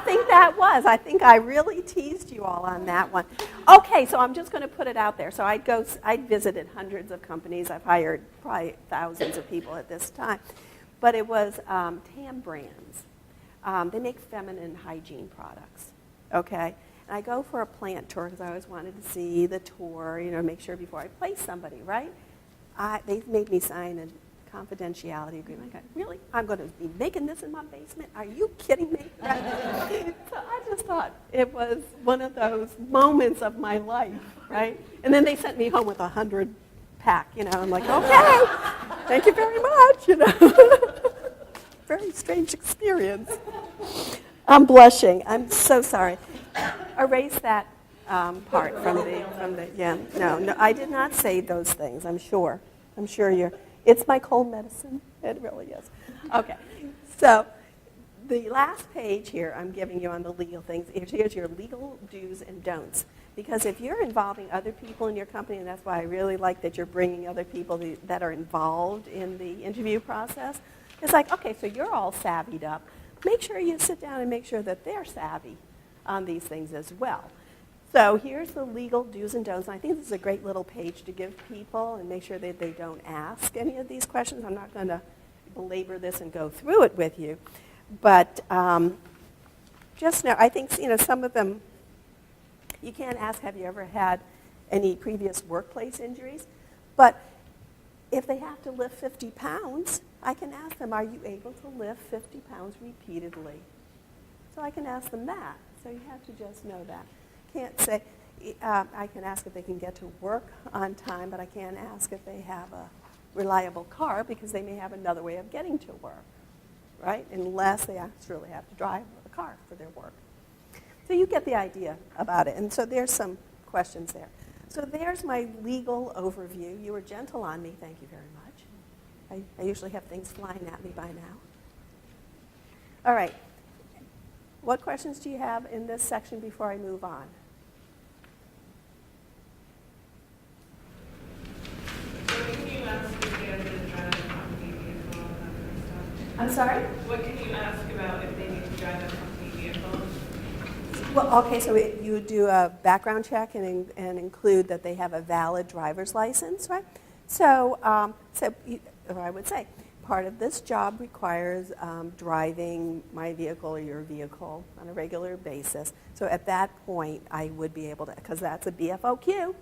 think that was. I think I really teased you all on that one. Okay, so I'm just going to put it out there. So I visited hundreds of companies. I've hired probably thousands of people at this time. But it was TAM Brands. They make feminine hygiene products, okay? And I go for a plant tour because I always wanted to see the tour, make sure before I place somebody, right? They made me sign a confidentiality agreement. Really? I'm going to be making this in my basement? Are you kidding me? Right? So I just thought it was one of those moments of my life, right? And then they sent me home with 100 pack, I'm like, okay, thank you very much, Very strange experience. I'm blushing. I'm so sorry. Erase that part from the, yeah. No, I did not say those things, I'm sure. It's my cold medicine. It really is. Okay, so the last page here I'm giving you on the legal things, here's your legal do's and don'ts. Because if you're involving other people in your company, and that's why I really like that you're bringing other people that are involved in the interview process, it's like, okay, so you're all savvied up. Make sure you sit down and make sure that they're savvy on these things as well. So here's the legal do's and don'ts. And I think this is a great little page to give people and make sure that they don't ask any of these questions. I'm not going to belabor this and go through it with you. But just know, I think some of them, you can't ask, have you ever had any previous workplace injuries? But if they have to lift 50 pounds, I can ask them, are you able to lift 50 pounds repeatedly? So I can ask them that. So you have to just know that. Can't say, I can ask if they can get to work on time, but I can't ask if they have a reliable car because they may have another way of getting to work, right? Unless they actually have to drive a car for their work. So you get the idea about it. And so there's some questions there. So there's my legal overview. You were gentle on me. Thank you very much. I usually have things flying at me by now. All right. What questions do you have in this section before I move on? What can you ask if they have to drive a company vehicle and that kind of stuff? I'm sorry? What can you ask about if they need to drive a company vehicle? Well, okay, so you would do a background check and include that they have a valid driver's license, right? So, or I would say, part of this job requires driving my vehicle or your vehicle on a regular basis. So at that point, I would be able to, because that's a BFOQ.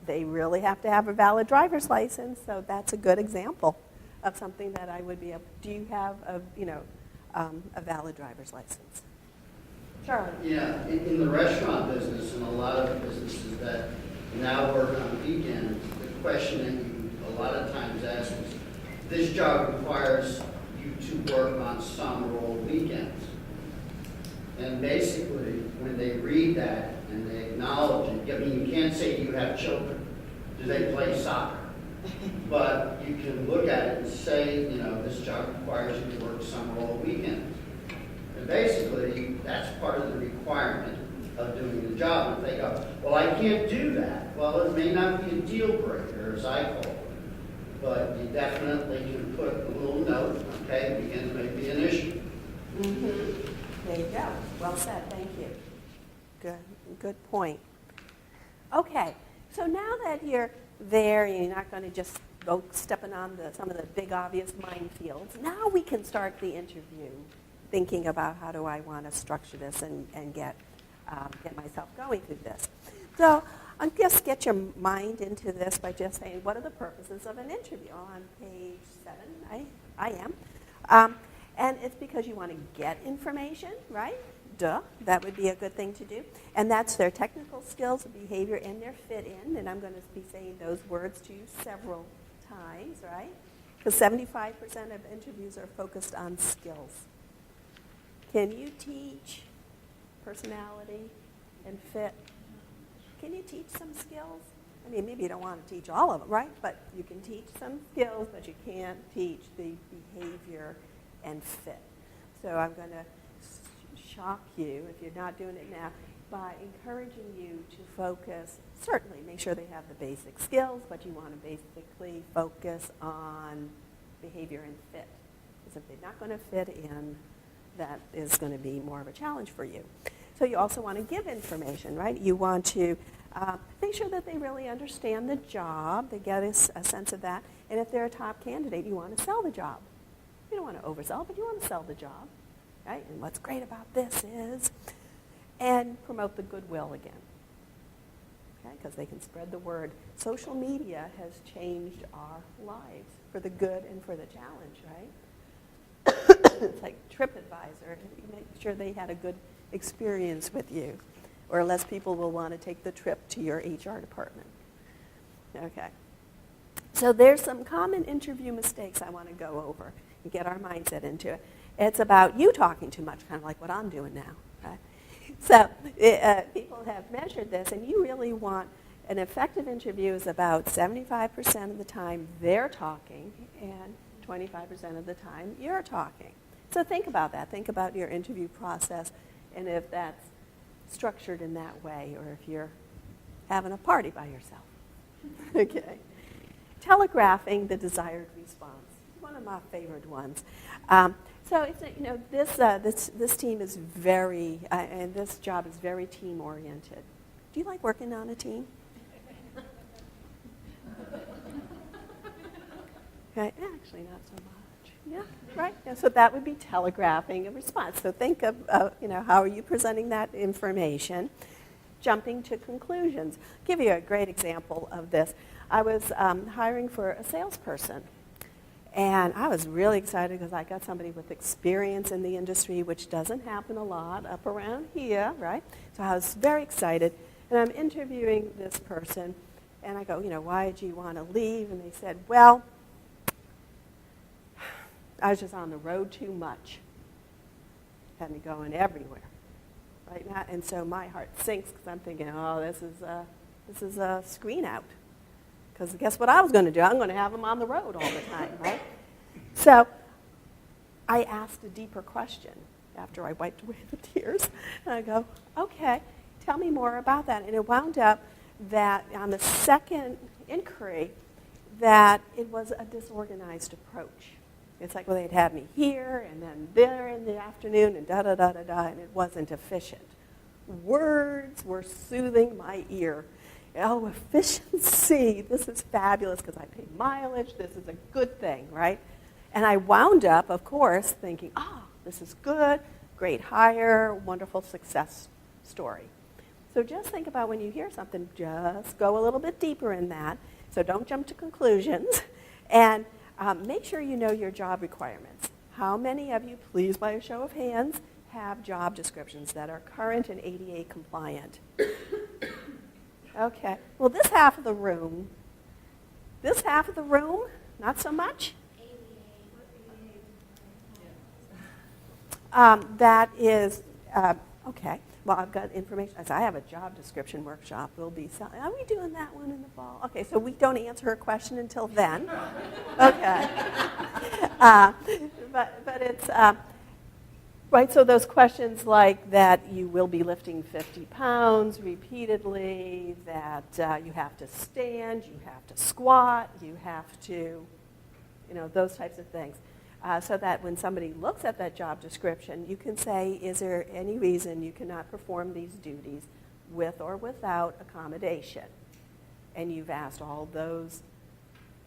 They really have to have a valid driver's license, so that's a good example of something that I would be able. Do you have a valid driver's license? Charlie? Yeah, in the restaurant business and a lot of businesses that now work on weekends, the question that you a lot of times ask is, this job requires you to work on some or all weekends. And basically, when they read that and they acknowledge it, I mean, you can't say you have children. Do they play soccer? But you can look at it and say, this job requires you to work some or all weekends. And basically, that's part of the requirement of doing the job. If they go, well, I can't do that. Well, it may not be a deal breaker, as I call it. But you definitely can put a little note, okay, weekends may be an issue. Mm-hmm. There you go. Well said. Thank you. Good point. Okay, so now that you're there, you're not going to just go stepping on some of the big obvious minefields. Now we can start the interview, thinking about how do I want to structure this and get myself going through this. So I'll just get your mind into this by just saying, what are the purposes of an interview? On page 7, I am. And it's because you want to get information, right? Duh, that would be a good thing to do. And that's their technical skills, behavior, and their fit in. And I'm going to be saying those words to you several times, right? Because 75% of interviews are focused on skills. Can you teach personality and fit? Can you teach some skills? I mean, maybe you don't want to teach all of them, right? But you can teach some skills, but you can't teach the behavior and fit. So I'm going to shock you, if you're not doing it now, by encouraging you to focus, certainly make sure they have the basic skills, but you want to basically focus on behavior and fit. Because if they're not going to fit in, that is going to be more of a challenge for you. So you also want to give information, right? You want to make sure that they really understand the job, they get a sense of that, and if they're a top candidate, you want to sell the job. You don't want to oversell, but you want to sell the job, right? And what's great about this is, and promote the goodwill again, okay? Because they can spread the word. Social media has changed our lives for the good and for the challenge, right? It's like TripAdvisor. You make sure they had a good experience with you, or less people will want to take the trip to your HR department. Okay. So there's some common interview mistakes I want to go over and get our mindset into it. It's about you talking too much, kind of like what I'm doing now. Okay? So people have measured this, and you really want an effective interview is about 75% of the time they're talking and 25% of the time you're talking. So think about that. Think about your interview process and if that's structured in that way or if you're having a party by yourself. Okay. Telegraphing the desired response. One of my favorite ones. So it's, this team is very, and this job is very team oriented. Do you like working on a team? Okay, actually not so much. Yeah, right. Yeah, so that would be telegraphing a response. So think of, how are you presenting that information? Jumping to conclusions. I'll give you a great example of this. I was hiring for a salesperson. And I was really excited because I got somebody with experience in the industry, which doesn't happen a lot up around here, right? So I was very excited. And I'm interviewing this person. And I go, why did you want to leave? And they said, well, I was just on the road too much. Had me going everywhere. Right now, and so my heart sinks because I'm thinking, oh, this is a screen out. Because guess what I was going to do? I'm going to have them on the road all the time, right? So I asked a deeper question after I wiped away the tears. And I go, okay, tell me more about that. And it wound up that on the second inquiry that it was a disorganized approach. It's like, well, they'd have me here and then there in the afternoon and da-da-da-da-da, and it wasn't efficient. Words were soothing my ear. Oh, efficiency, this is fabulous because I pay mileage, this is a good thing, right? And I wound up, of course, thinking, this is good, great hire, wonderful success story. So just think about when you hear something, just go a little bit deeper in that. So don't jump to conclusions. And make sure you know your job requirements. How many of you, please by a show of hands, have job descriptions that are current and ADA compliant? Okay. Well, this half of the room, not so much? That is, okay. Well, I've got information. I have a job description workshop. Are we doing that one in the fall? Okay, so we don't answer a question until then. Okay. But it's, right, so those questions like that you will be lifting 50 pounds repeatedly, that you have to stand, you have to squat, you have to, those types of things. So that when somebody looks at that job description, you can say, is there any reason you cannot perform these duties with or without accommodation? And you've asked all those,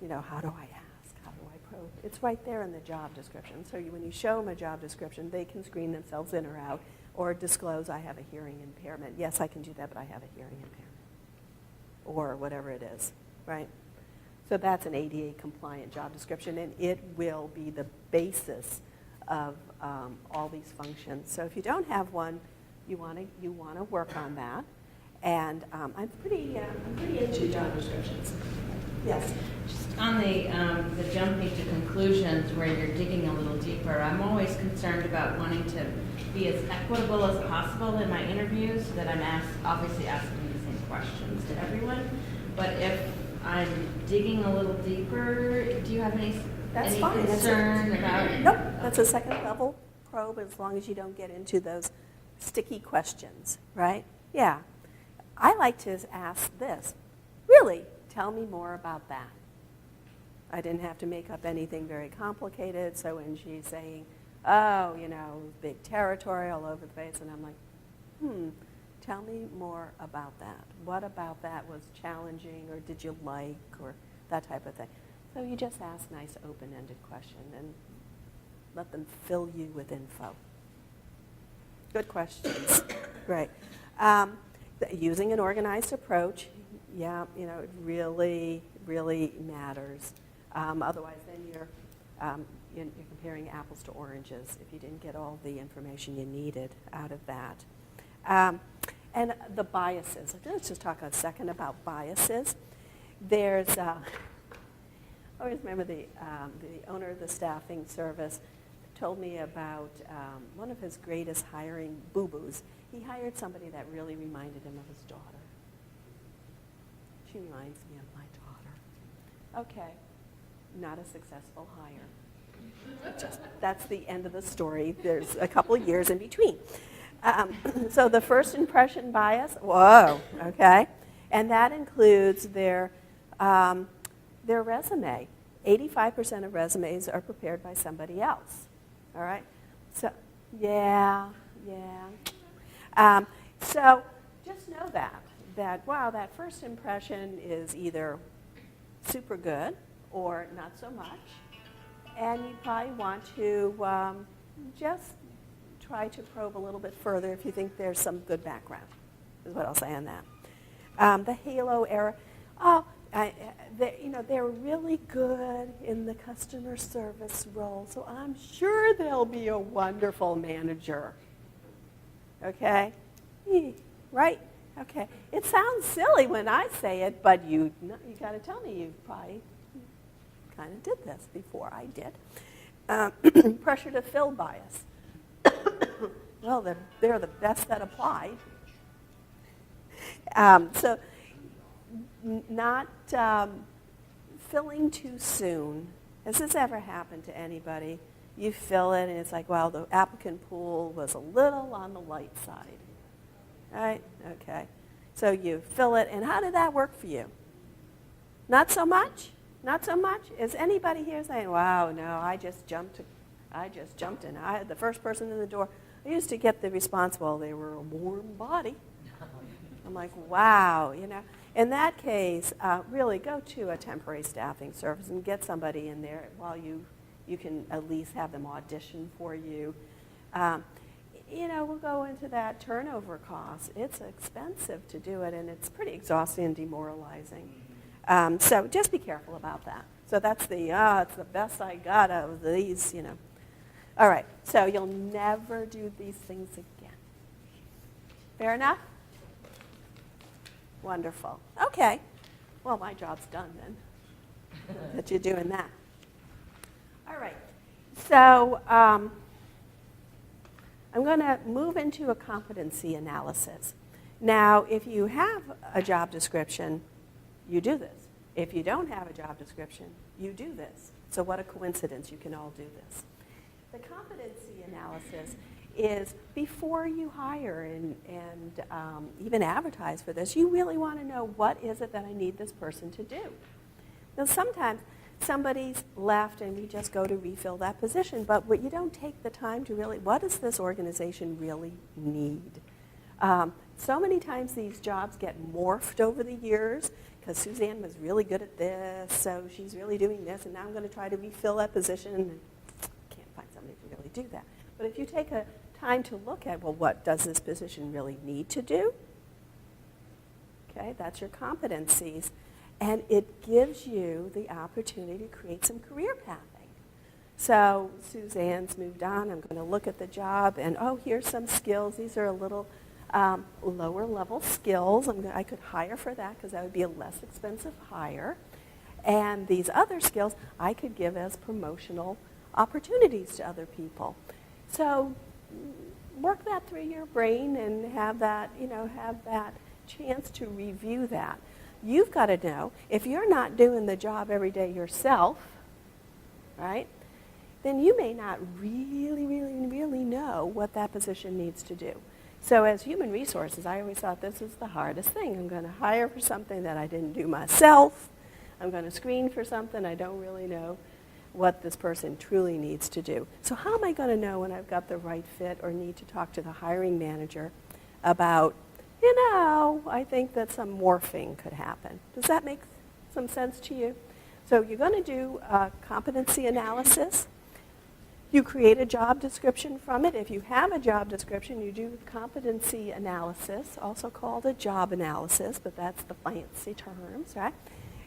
how do I ask? How do I probe? It's right there in the job description. So when you show them a job description, they can screen themselves in or out or disclose, I have a hearing impairment. Yes, I can do that, but I have a hearing impairment. Or whatever it is, right? So that's an ADA compliant job description, and it will be the basis of all these functions. So if you don't have one, you want to work on that. And I'm pretty into job descriptions. Yes. Just on the jumping to conclusions where you're digging a little deeper, I'm always concerned about wanting to be as equitable as possible in my interviews, so that I'm obviously asking the same questions to everyone. But if I'm digging a little deeper, do you have any concern about? Nope, that's a second level probe as long as you don't get into those sticky questions, right? Yeah. I like to ask this. Really, tell me more about that. I didn't have to make up anything very complicated, so when she's saying, big territory all over the place, and I'm like, tell me more about that. What about that was challenging, or did you like, or that type of thing. So you just ask nice open-ended question and let them fill you with info. Good questions. Great. Using an organized approach, it really, really matters. Otherwise, then you're comparing apples to oranges if you didn't get all the information you needed out of that. And the biases. Let's just talk a second about biases. There's, I always remember the owner of the staffing service told me about one of his greatest hiring boo-boos. He hired somebody that really reminded him of his daughter. She reminds me of my daughter. Okay, not a successful hire. That's the end of the story. There's a couple of years in between. So the first impression bias, whoa, okay, and that includes their resume. 85% of resumes are prepared by somebody else. All right, so yeah. So just know that wow, that first impression is either super good or not so much, and you probably want to just try to probe a little bit further if you think there's some good background, is what I'll say on that. The halo era, they're really good in the customer service role, so I'm sure they'll be a wonderful manager. Okay? Right? Okay. It sounds silly when I say it, but you got to tell me you probably kind of did this before I did. Pressure to fill bias. Well, they're the best that applied. So not filling too soon. Has this ever happened to anybody? You fill it, and it's like, well, the applicant pool was a little on the light side. Right? Okay. So you fill it, and how did that work for you? Not so much? Not so much? Is anybody here saying, wow, no, I just jumped in. I had the first person in the door. I used to get the response, well, they were a warm body. I'm like, wow, In that case, really go to a temporary staffing service and get somebody in there while you can at least have them audition for you. We'll go into that turnover cost. It's expensive to do it, and it's pretty exhausting and demoralizing. So just be careful about that. So that's it's the best I got out of these, All right, so you'll never do these things again. Fair enough? Wonderful. Okay. Well, my job's done then, that you're doing that. All right. So I'm going to move into a competency analysis. Now, if you have a job description, you do this. If you don't have a job description, you do this. So what a coincidence, you can all do this. The competency analysis is before you hire and even advertise for this, you really want to know what is it that I need this person to do. Now sometimes somebody's left and we just go to refill that position, but you don't take the time to really, what does this organization really need? So many times these jobs get morphed over the years because Suzanne was really good at this, so she's really doing this, and now I'm going to try to refill that position, and can't find somebody to really do that. But if you take a time to look at, well, what does this position really need to do? Okay, that's your competencies. And it gives you the opportunity to create some career pathing. So Suzanne's moved on. I'm going to look at the job, and here's some skills. These are a little lower level skills. I could hire for that because that would be a less expensive hire. And these other skills I could give as promotional opportunities to other people. So work that through your brain and have that chance to review that. You've got to know, if you're not doing the job every day yourself, right, then you may not really, really, really know what that position needs to do. So as human resources, I always thought this is the hardest thing. I'm going to hire for something that I didn't do myself. I'm going to screen for something I don't really know what this person truly needs to do. So how am I going to know when I've got the right fit or need to talk to the hiring manager about, I think that some morphing could happen. Does that make some sense to you? So you're going to do a competency analysis. You create a job description from it. If you have a job description, you do competency analysis, also called a job analysis, but that's the fancy terms, right?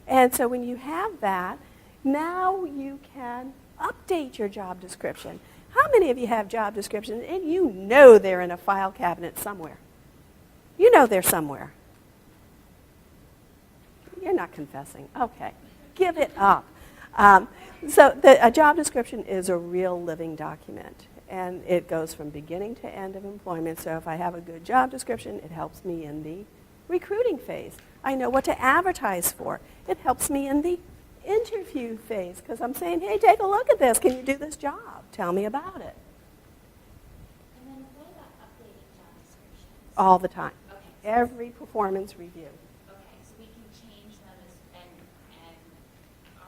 And so when you have that, now you can update your job description. How many of you have job descriptions and you know they're in a file cabinet somewhere? You know they're somewhere. You're not confessing. Okay. Give it up. So a job description is a real living document, and it goes from beginning to end of employment. So if I have a good job description, it helps me in the recruiting phase. I know what to advertise for. It helps me in the interview phase, because I'm saying, hey, take a look at this. Can you do this job? Tell me about it. And then what about updating job descriptions? All the time. Okay. Every performance review. Okay, so we can change them and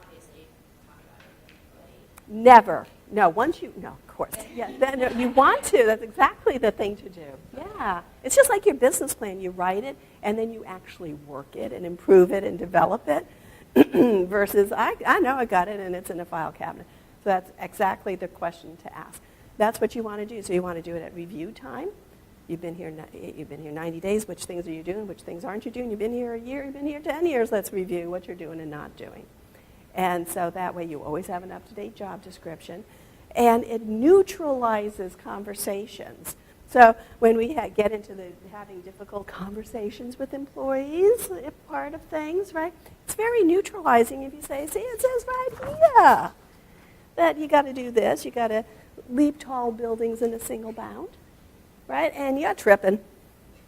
obviously talk about it with everybody. Never. No, of course. Yeah, then you want to. That's exactly the thing to do. Yeah. It's just like your business plan. You write it, and then you actually work it and improve it and develop it versus, I know I got it, and it's in a file cabinet. So that's exactly the question to ask. That's what you want to do. So you want to do it at review time. You've been here 90 days. Which things are you doing? Which things aren't you doing? You've been here a year. You've been here 10 years. Let's review what you're doing and not doing. And so that way you always have an up-to-date job description. And it neutralizes conversations. So when we get into having difficult conversations with employees, if part of things, right, it's very neutralizing if you say, see, it says right here that you got to do this. You got to leap tall buildings in a single bound, right? And you're tripping.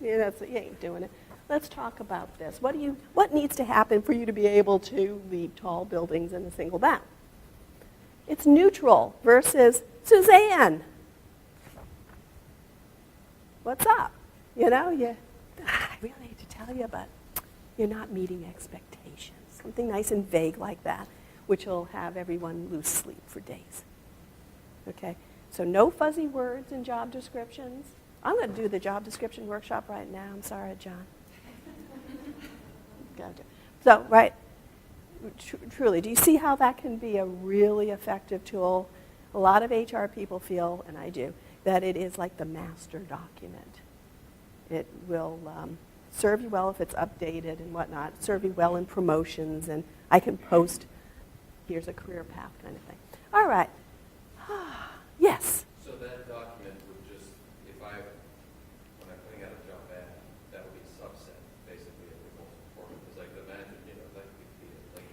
You ain't doing it. Let's talk about this. What needs to happen for you to be able to leap tall buildings in a single bound? It's neutral versus Suzanne. What's up? I really hate to tell you, but you're not meeting expectations. Something nice and vague like that, which will have everyone lose sleep for days. Okay? So no fuzzy words in job descriptions. I'm going to do the job description workshop right now. I'm sorry, John. Gotcha. So, right, truly, do you see how that can be a really effective tool? A lot of HR people feel, and I do, that it is like the master document. It will serve you well if it's updated and whatnot, serve you well in promotions, and I can post, here's a career path kind of thing. All right. Yes? So that document would just, when I'm putting out a job ad, that would be a subset, basically, of the goals and performance. It's like the manager,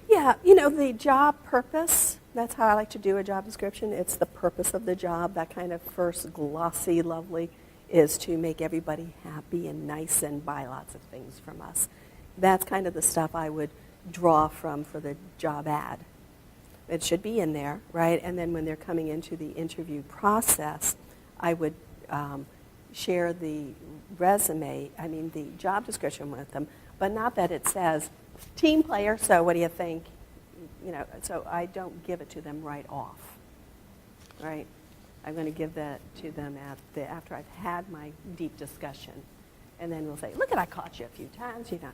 Yeah, the job purpose, that's how I like to do a job description. It's the purpose of the job, that kind of first glossy, lovely, is to make everybody happy and nice and buy lots of things from us. That's kind of the stuff I would draw from for the job ad. It should be in there, right? And then when they're coming into the interview process, I would share the the job description with them, but not that it says, team player, so what do you think? So I don't give it to them right off, right? I'm going to give that to them after I've had my deep discussion. And then we'll say, look, I caught you a few times, So, there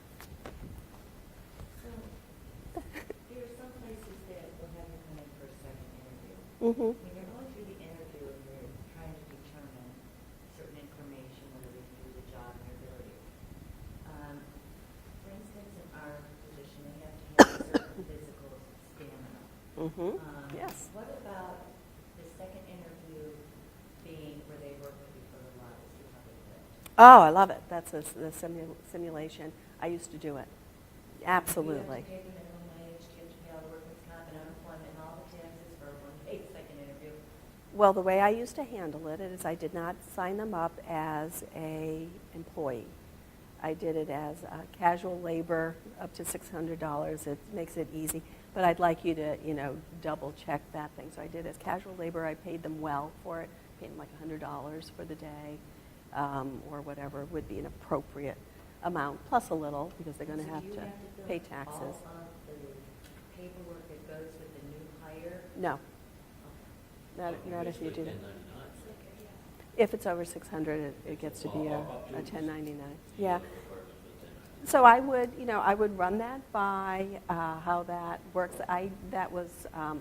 are some places that will have you come in for a second interview. Mm-hmm. When you're going through the interview and you're trying to determine certain information, whether we can do the job and your ability. For instance, in our position, they have to have a certain physical stamina. Mm-hmm. Yes. What about the second interview being where they work with you for a while, see how they fit? Oh, I love it. That's the simulation. I used to do it. Absolutely. Do you have to pay the minimum wage, do you have to pay all the workman's comp and unemployment and all the taxes for a one-paid second interview? Well, the way I used to handle it is I did not sign them up as a employee. I did it as casual labor, up to $600. It makes it easy. But I'd like you to, double check that thing. So I did it as casual labor. I paid them well for it. Paid them like $100 for the day, or whatever would be an appropriate amount, plus a little, because they're going to have to pay taxes. All of the paperwork that goes with the new hire? No. Not if you do that. If it's over 600, it gets to be a 1099. Yeah. So I would run that by how that works.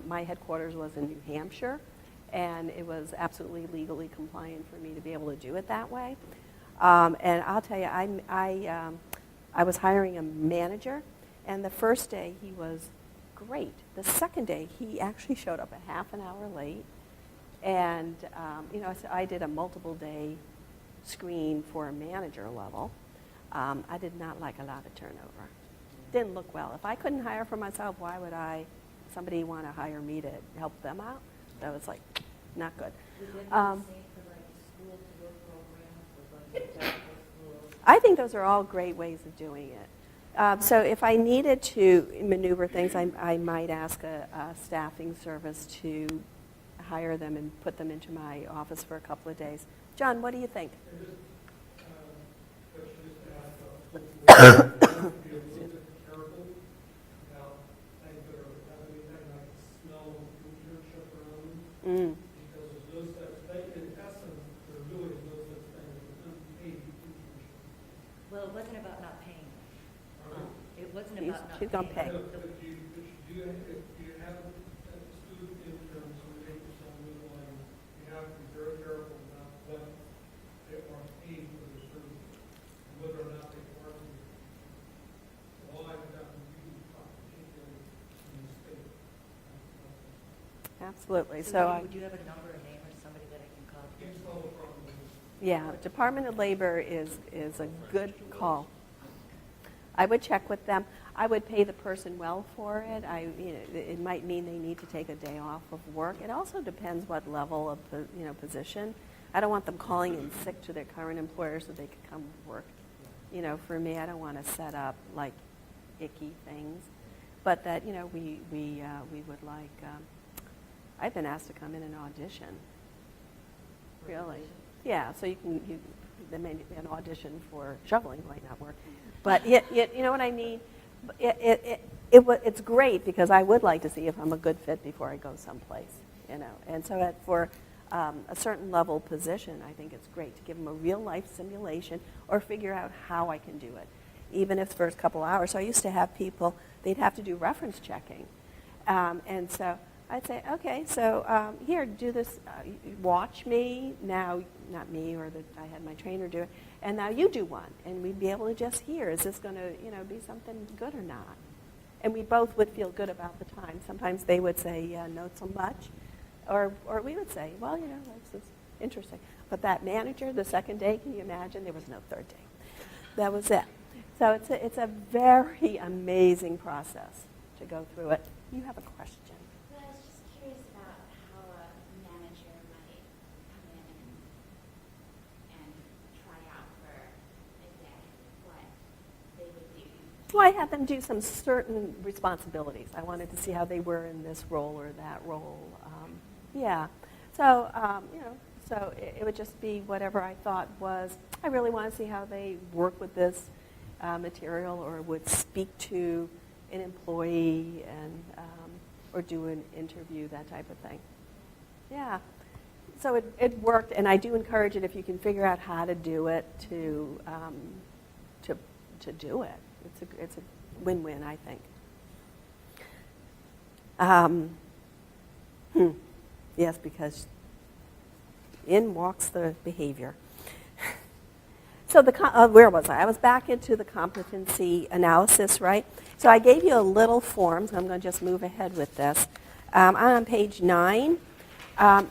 My headquarters was in New Hampshire, and it was absolutely legally compliant for me to be able to do it that way. And I'll tell you, I was hiring a manager, and the first day he was great. The second day he actually showed up a half an hour late, and so I did a multiple day screen for a manager level. I did not like a lot of turnover. Didn't look well. If I couldn't hire for myself, why would somebody want to hire me to help them out? That was not good. I think those are all great ways of doing it. So if I needed to maneuver things, I might ask a staffing service to hire them and put them into my office for a couple of days. John, what do you think? Be a little bit careful about things that are happening, like smell of internship around, Mm. because there's no such thing, in essence, there really is no such thing as an unpaid internship. Well, it wasn't about not paying. It wasn't She's- about not she's paying. gonna pay. If you have a student intern, so we make this on the line, you have to be very careful about what they are paid for the service, and whether or not they are. All I've gotten really particularly in the state. Absolutely. So So, would you have a number, a name, or somebody that I can call? Can't solve the problem. yeah, Department of Labor is a good call. I would check with them. I would pay the person well for it. It might mean they need to take a day off of work. It also depends what level of position. I don't want them calling in sick to their current employer so they could come work. For me, I don't want to set up like icky things, but that we would like. I've been asked to come in and audition. Really? Yeah. So there may be an audition for shoveling might not work, but you know what I mean. It's great because I would like to see if I'm a good fit before I go someplace, And so for a certain level position, I think it's great to give them a real life simulation or figure out how I can do it, even if the first couple hours. So I used to have people, they'd have to do reference checking. And so I'd say, okay, so here, do this, watch me, now, not me, or I had my trainer do it, and now you do one. And we'd be able to just hear, is this going to, be something good or not? And we both would feel good about the time. Sometimes they would say, yeah, not so much. Or we would say, well, this is interesting. But that manager, the second day, can you imagine? There was no third day. That was it. So it's a very amazing process to go through it. You have a question. Well, I was just curious about how a manager might come in and try out for a day, what they would do. Well, I had them do some certain responsibilities. I wanted to see how they were in this role or that role. Yeah. So, so it would just be whatever I thought was, I really want to see how they work with this material or would speak to an employee and or do an interview, that type of thing. Yeah. So it worked, and I do encourage it if you can figure out how to do it to do it. It's a win-win, I think. Yes, because in walks the behavior. So where was I? I was back into the competency analysis, right? So I gave you a little form, so I'm going to just move ahead with this. I'm on page 9.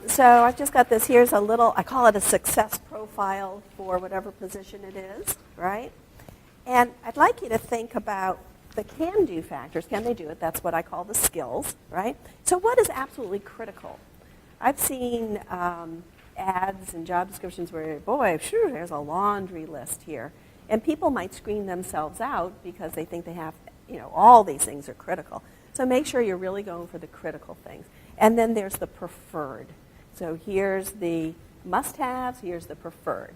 So I've just got this. Here's a little, I call it a success profile for whatever position it is, right? And I'd like you to think about the can-do factors. Can they do it? That's what I call the skills, right? So what is absolutely critical? I've seen ads and job descriptions where, boy, sure, there's a laundry list here. And people might screen themselves out because they think they have, all these things are critical. So make sure you're really going for the critical things. And then there's the preferred. So here's the must-haves, here's the preferred,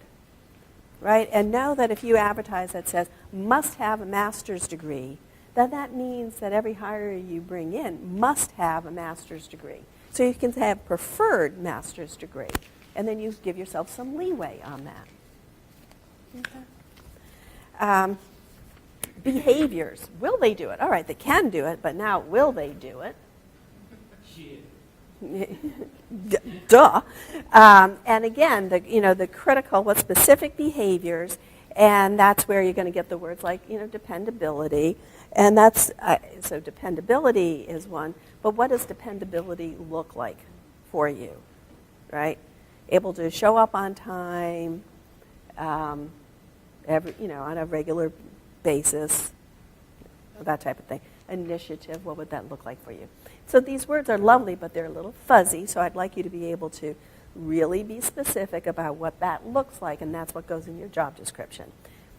right? And know that if you advertise that says must have a master's degree, that means that every hire you bring in must have a master's degree. So you can have preferred master's degree, and then you give yourself some leeway on that. Okay. Behaviors. Will they do it? All right, they can do it, but now will they do it? Duh. And again, the critical, what specific behaviors, and that's where you're going to get the words like, dependability. And that's, so dependability is one, but what does dependability look like for you, right? Able to show up on time, on a regular basis, that type of thing. Initiative, what would that look like for you? So these words are lovely, but they're a little fuzzy, so I'd like you to be able to really be specific about what that looks like, and that's what goes in your job description.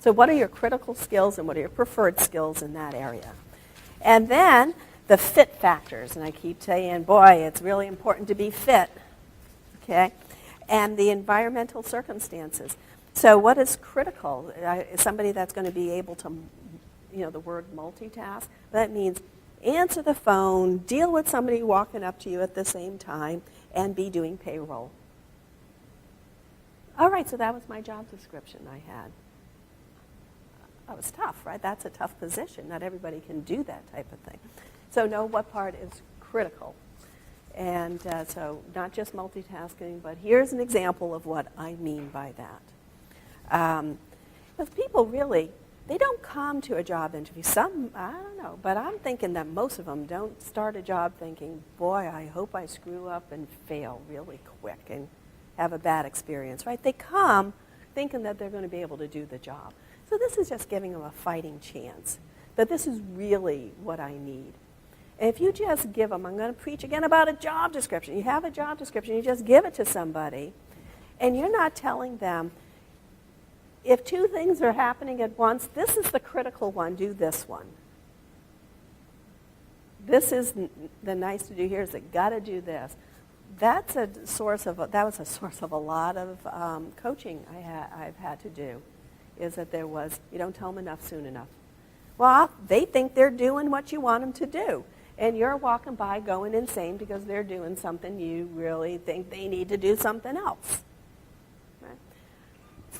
So what are your critical skills and what are your preferred skills in that area? And then the fit factors, and I keep saying, boy, it's really important to be fit, okay? And the environmental circumstances. So what is critical? Somebody that's going to be able to, the word multitask, that means answer the phone, deal with somebody walking up to you at the same time, and be doing payroll. All right, so that was my job description I had. That was tough, right? That's a tough position. Not everybody can do that type of thing. So know what part is critical. And so not just multitasking, but here's an example of what I mean by that. Because people really, they don't come to a job interview. Some, I don't know, but I'm thinking that most of them don't start a job thinking, boy, I hope I screw up and fail really quick and have a bad experience, right? They come thinking that they're going to be able to do the job. So this is just giving them a fighting chance, that this is really what I need. And if you just give them, I'm going to preach again about a job description. You have a job description, you just give it to somebody, and you're not telling them, if two things are happening at once, this is the critical one, do this one. This is the nice to do here, is that got to do this. That was a source of a lot of coaching I've had to do, is that there was, you don't tell them enough soon enough. Well, they think they're doing what you want them to do. And you're walking by going insane because they're doing something you really think they need to do something else. Right?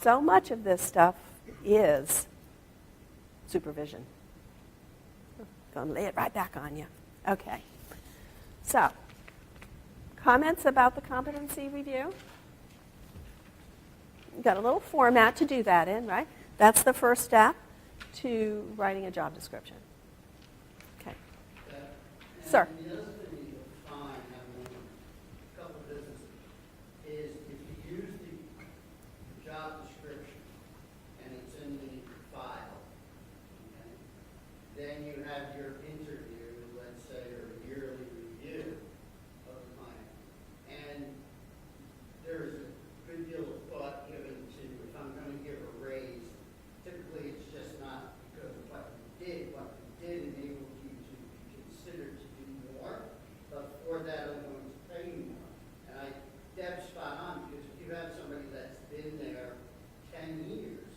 So much of this stuff is supervision. Going to lay it right back on you. Okay. So, comments about the competency review? You've got a little format to do that in, right? That's the first step to writing a job description. Okay. Sir. And the other thing you'll find, having a couple of businesses, is if you use the job description and it's in the file, okay, then you have your interview, let's say, or yearly review of the client. And there's a good deal of thought given to, if I'm going to give a raise, typically it's just not because of what you did enabled you to be considered to do more, but for that I'm going to pay you more. And Deb's spot on, because if you have somebody that's been there 10 years,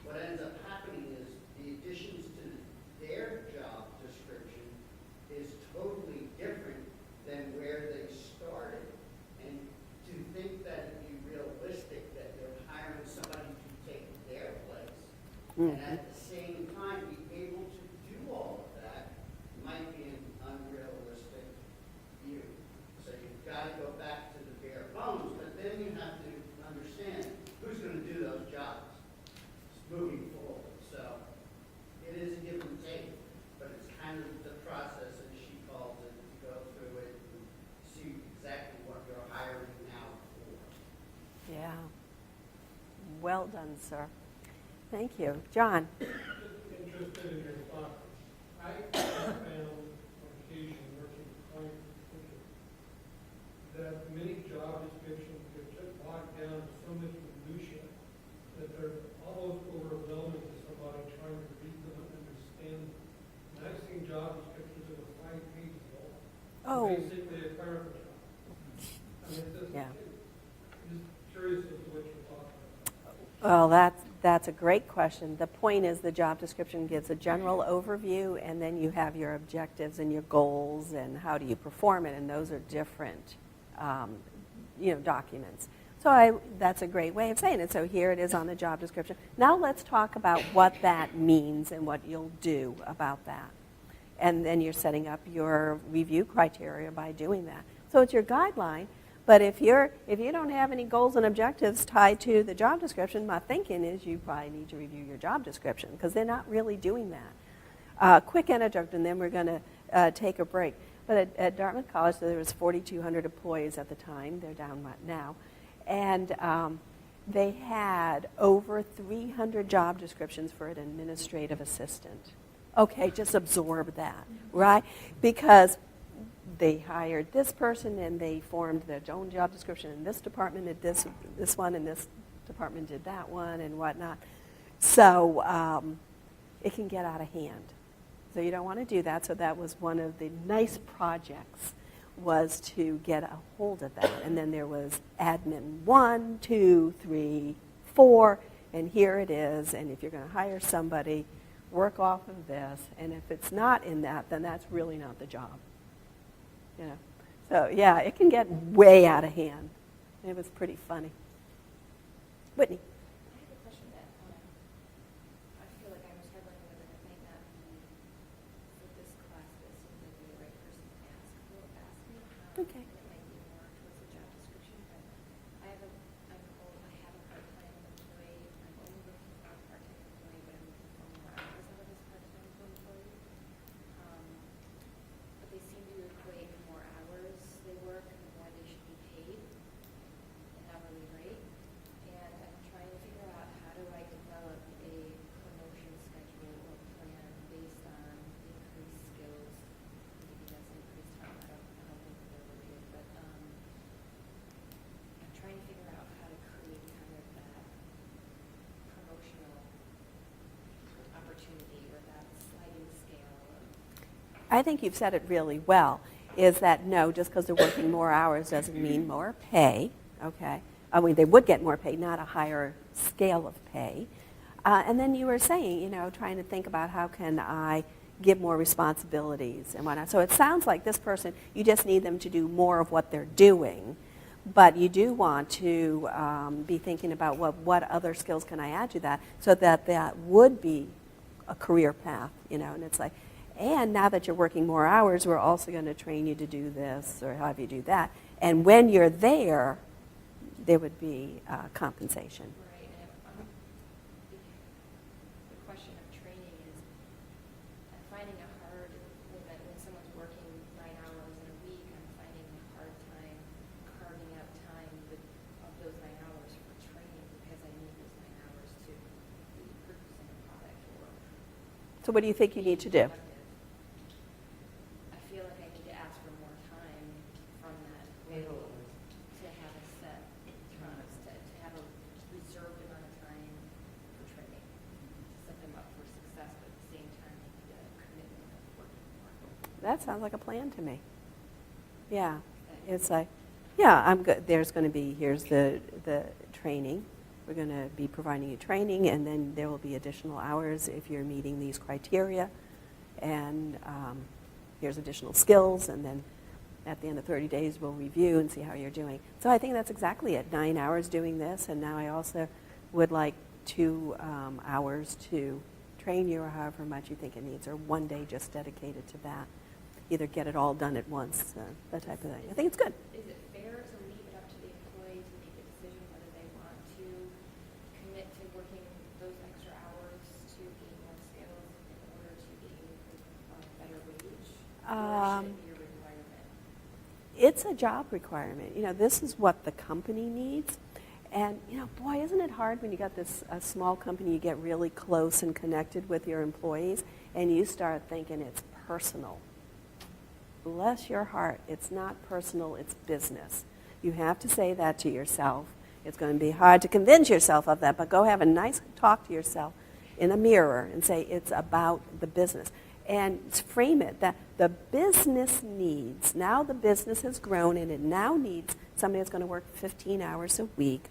what ends up happening is the additions to their job description is totally different than where they started. And to think that it'd be realistic that you're hiring somebody to take their place, and at the same time be able to do all of that might be an unrealistic view. So you've got to go back to the bare bones, but then you have to understand who's going to do those jobs moving forward. So it is a give and take, but it's kind of the process, as she calls it, to go through it and see exactly what you're hiring now for. Yeah. Well done, sir. Thank you. John. Interested in your thought. I found on occasion working with clients that many job descriptions get just bogged down to so much minutia that they're almost overwhelming to somebody trying to read them and understand them. And I've seen job descriptions that are 5 pages long. Oh. Basically a clerical job. I mean, it's just, Yeah. just curious as to what you're talking about. Well, that's a great question. The point is the job description gives a general overview, and then you have your objectives and your goals and how do you perform it, and those are different documents. So that's a great way of saying it. So here it is on the job description. Now let's talk about what that means and what you'll do about that. And then you're setting up your review criteria by doing that. So it's your guideline. But if you don't have any goals and objectives tied to the job description, my thinking is you probably need to review your job description because they're not really doing that. Quick anecdote, and then we're going to take a break. But at Dartmouth College, there was 4,200 employees at the time. They're down now. And they had over 300 job descriptions for an administrative assistant. Okay, just absorb that, right? Because they hired this person and they formed their own job description, and this department did this one, and this department did that one, and whatnot. So it can get out of hand. So you don't want to do that. So that was one of the nice projects, was to get a hold of that. And then there was admin 1, 2, 3, 4, and here it is. And if you're going to hire somebody, work off of this. And if it's not in that, then that's really not the job. You know. So yeah, it can get way out of hand. It was pretty funny. Whitney. I have a question that I feel like I'm struggling with, and it might not be for this class, but it seems like you're the right person to ask. Will ask me. Okay. And it might be more towards the job description, but I have a part-time employee. I'm only looking for a part-time employee, but I'm looking for more hours out of this part-time employee. But they seem to equate the more hours they work, the more they should be paid an hourly rate. And I'm trying to figure out, how do I develop a promotion schedule or plan based on increased skills? Maybe that's increased time. I don't think there really is, but I'm trying to figure out how to create kind of that promotional opportunity or that sliding scale of. I think you've said it really well, is that no, just because they're working more hours doesn't mean more pay, okay? I mean, they would get more pay, not a higher scale of pay. And then you were saying, you know, trying to think about how can I give more responsibilities and whatnot. So it sounds like this person, you just need them to do more of what they're doing, but you do want to be thinking about what other skills can I add to that, so that that would be a career path, you know, and it's like, and now that you're working more hours, we're also going to train you to do this or have you do that. And when you're there, there would be compensation. Right, and the question of training is, I'm finding it hard when someone's working 9 hours in a week. I'm finding a hard time carving out time of those 9 hours for training, because I need those 9 hours to be producing a product or. So what do you think you need to do? I feel like I need to ask for more time from that role to have a set terms, to have a reserved amount of time for training, to set them up for success, but at the same time, they need a commitment of working more. That sounds like a plan to me. Yeah, it's like, yeah, I'm good. There's going to be, here's the training. We're going to be providing you training, and then there will be additional hours if you're meeting these criteria. And here's additional skills, and then at the end of 30 days, we'll review and see how you're doing. So I think that's exactly it, 9 hours doing this, and now I also would like 2 hours to train you, or however much you think it needs, or 1 day just dedicated to that. Either get it all done at once, that type of thing. I think it's good. Is it fair to leave it up to the employee to make a decision whether they want to commit to working those extra hours to gain more skills in order to gain a better wage? Or should it be a requirement? It's a job requirement. You know, this is what the company needs. And, you know, boy, isn't it hard when you got this a small company, you get really close and connected with your employees, and you start thinking it's personal. Bless your heart. It's not personal, it's business. You have to say that to yourself. It's going to be hard to convince yourself of that, but go have a nice talk to yourself in a mirror and say it's about the business. And frame it that the business needs, now the business has grown and it now needs somebody that's going to work 15 hours a week.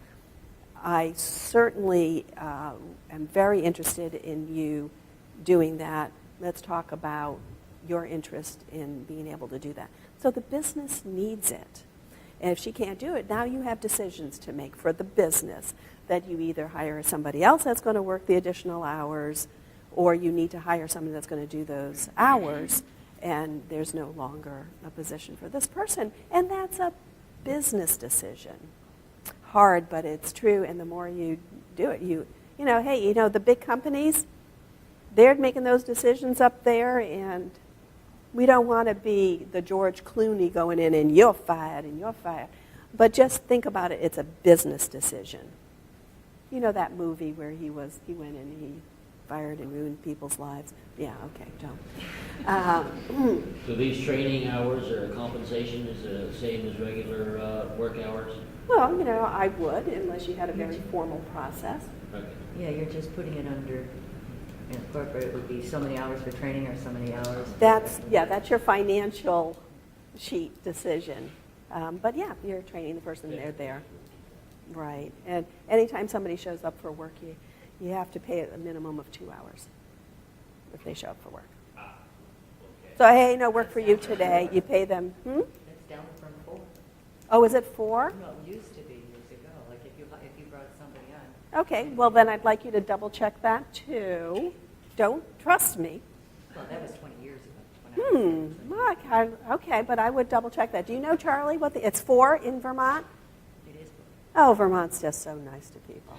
I certainly am very interested in you doing that. Let's talk about your interest in being able to do that. So the business needs it. And if she can't do it, now you have decisions to make for the business, that you either hire somebody else that's going to work the additional hours, or you need to hire somebody that's going to do those hours, and there's no longer a position for this person. And that's a business decision. Hard, but it's true, and the more you do it, you know, hey, you know, the big companies, they're making those decisions up there, and we don't want to be the George Clooney going in and you're fired and you're fired. But just think about it, it's a business decision. You know that movie where he went in and he fired and ruined people's lives? Yeah, okay, don't. So these training hours or compensation is the same as regular work hours? Well, you know, I would, unless you had a very formal process. Okay. Yeah, you're just putting it under, in corporate, it would be so many hours for training or so many hours. That's your financial sheet decision. But yeah, you're training the person, they're there. Right. And anytime somebody shows up for work, you have to pay a minimum of 2 hours if they show up for work. So, hey, no work for you today. You pay them, It's down from 4. Oh, is it 4? No, it used to be years ago, like if you brought somebody on. Okay, well then I'd like you to double check that too. Don't trust me. Well, that was 20 years ago. Okay, but I would double check that. Do you know, Charlie, what it's 4 in Vermont? It is. Oh, Vermont's just so nice to people.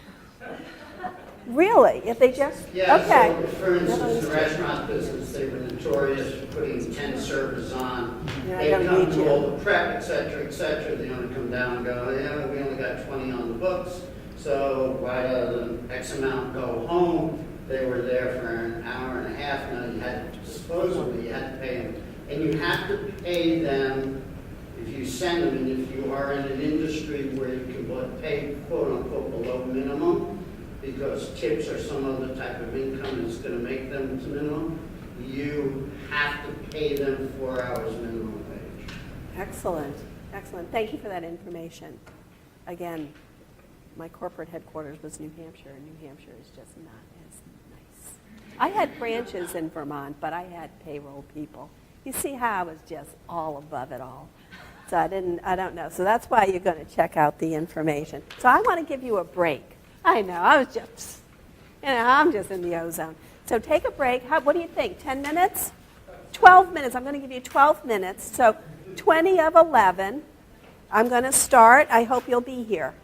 Really? If they just, Yeah, okay. so for instance, the restaurant business, they were notorious for putting 10 servers on. Yeah, I They don't come need do you. all the prep, et cetera, they only come down and go, yeah, we only got 20 on the books, so why doesn't X amount go home? They were there for an hour and a half, now you had, supposedly, you had to pay them. And you have to pay them if you send them, and if you are in an industry where you can pay quote-unquote below minimum, because tips are some other type of income that's going to make them to minimum, you have to pay them 4 hours minimum wage. Excellent, excellent. Thank you for that information. Again, my corporate headquarters was New Hampshire, and New Hampshire is just not as nice. I had branches in Vermont, but I had payroll people. You see how I was just all above it all. So I don't know. So that's why you're going to check out the information. So I want to give you a break. I know, I'm just in the ozone. So take a break. What do you think, 10 minutes? 12 minutes. I'm going to give you 12 minutes. So 20 of 11. I'm going to start. I hope you'll be here.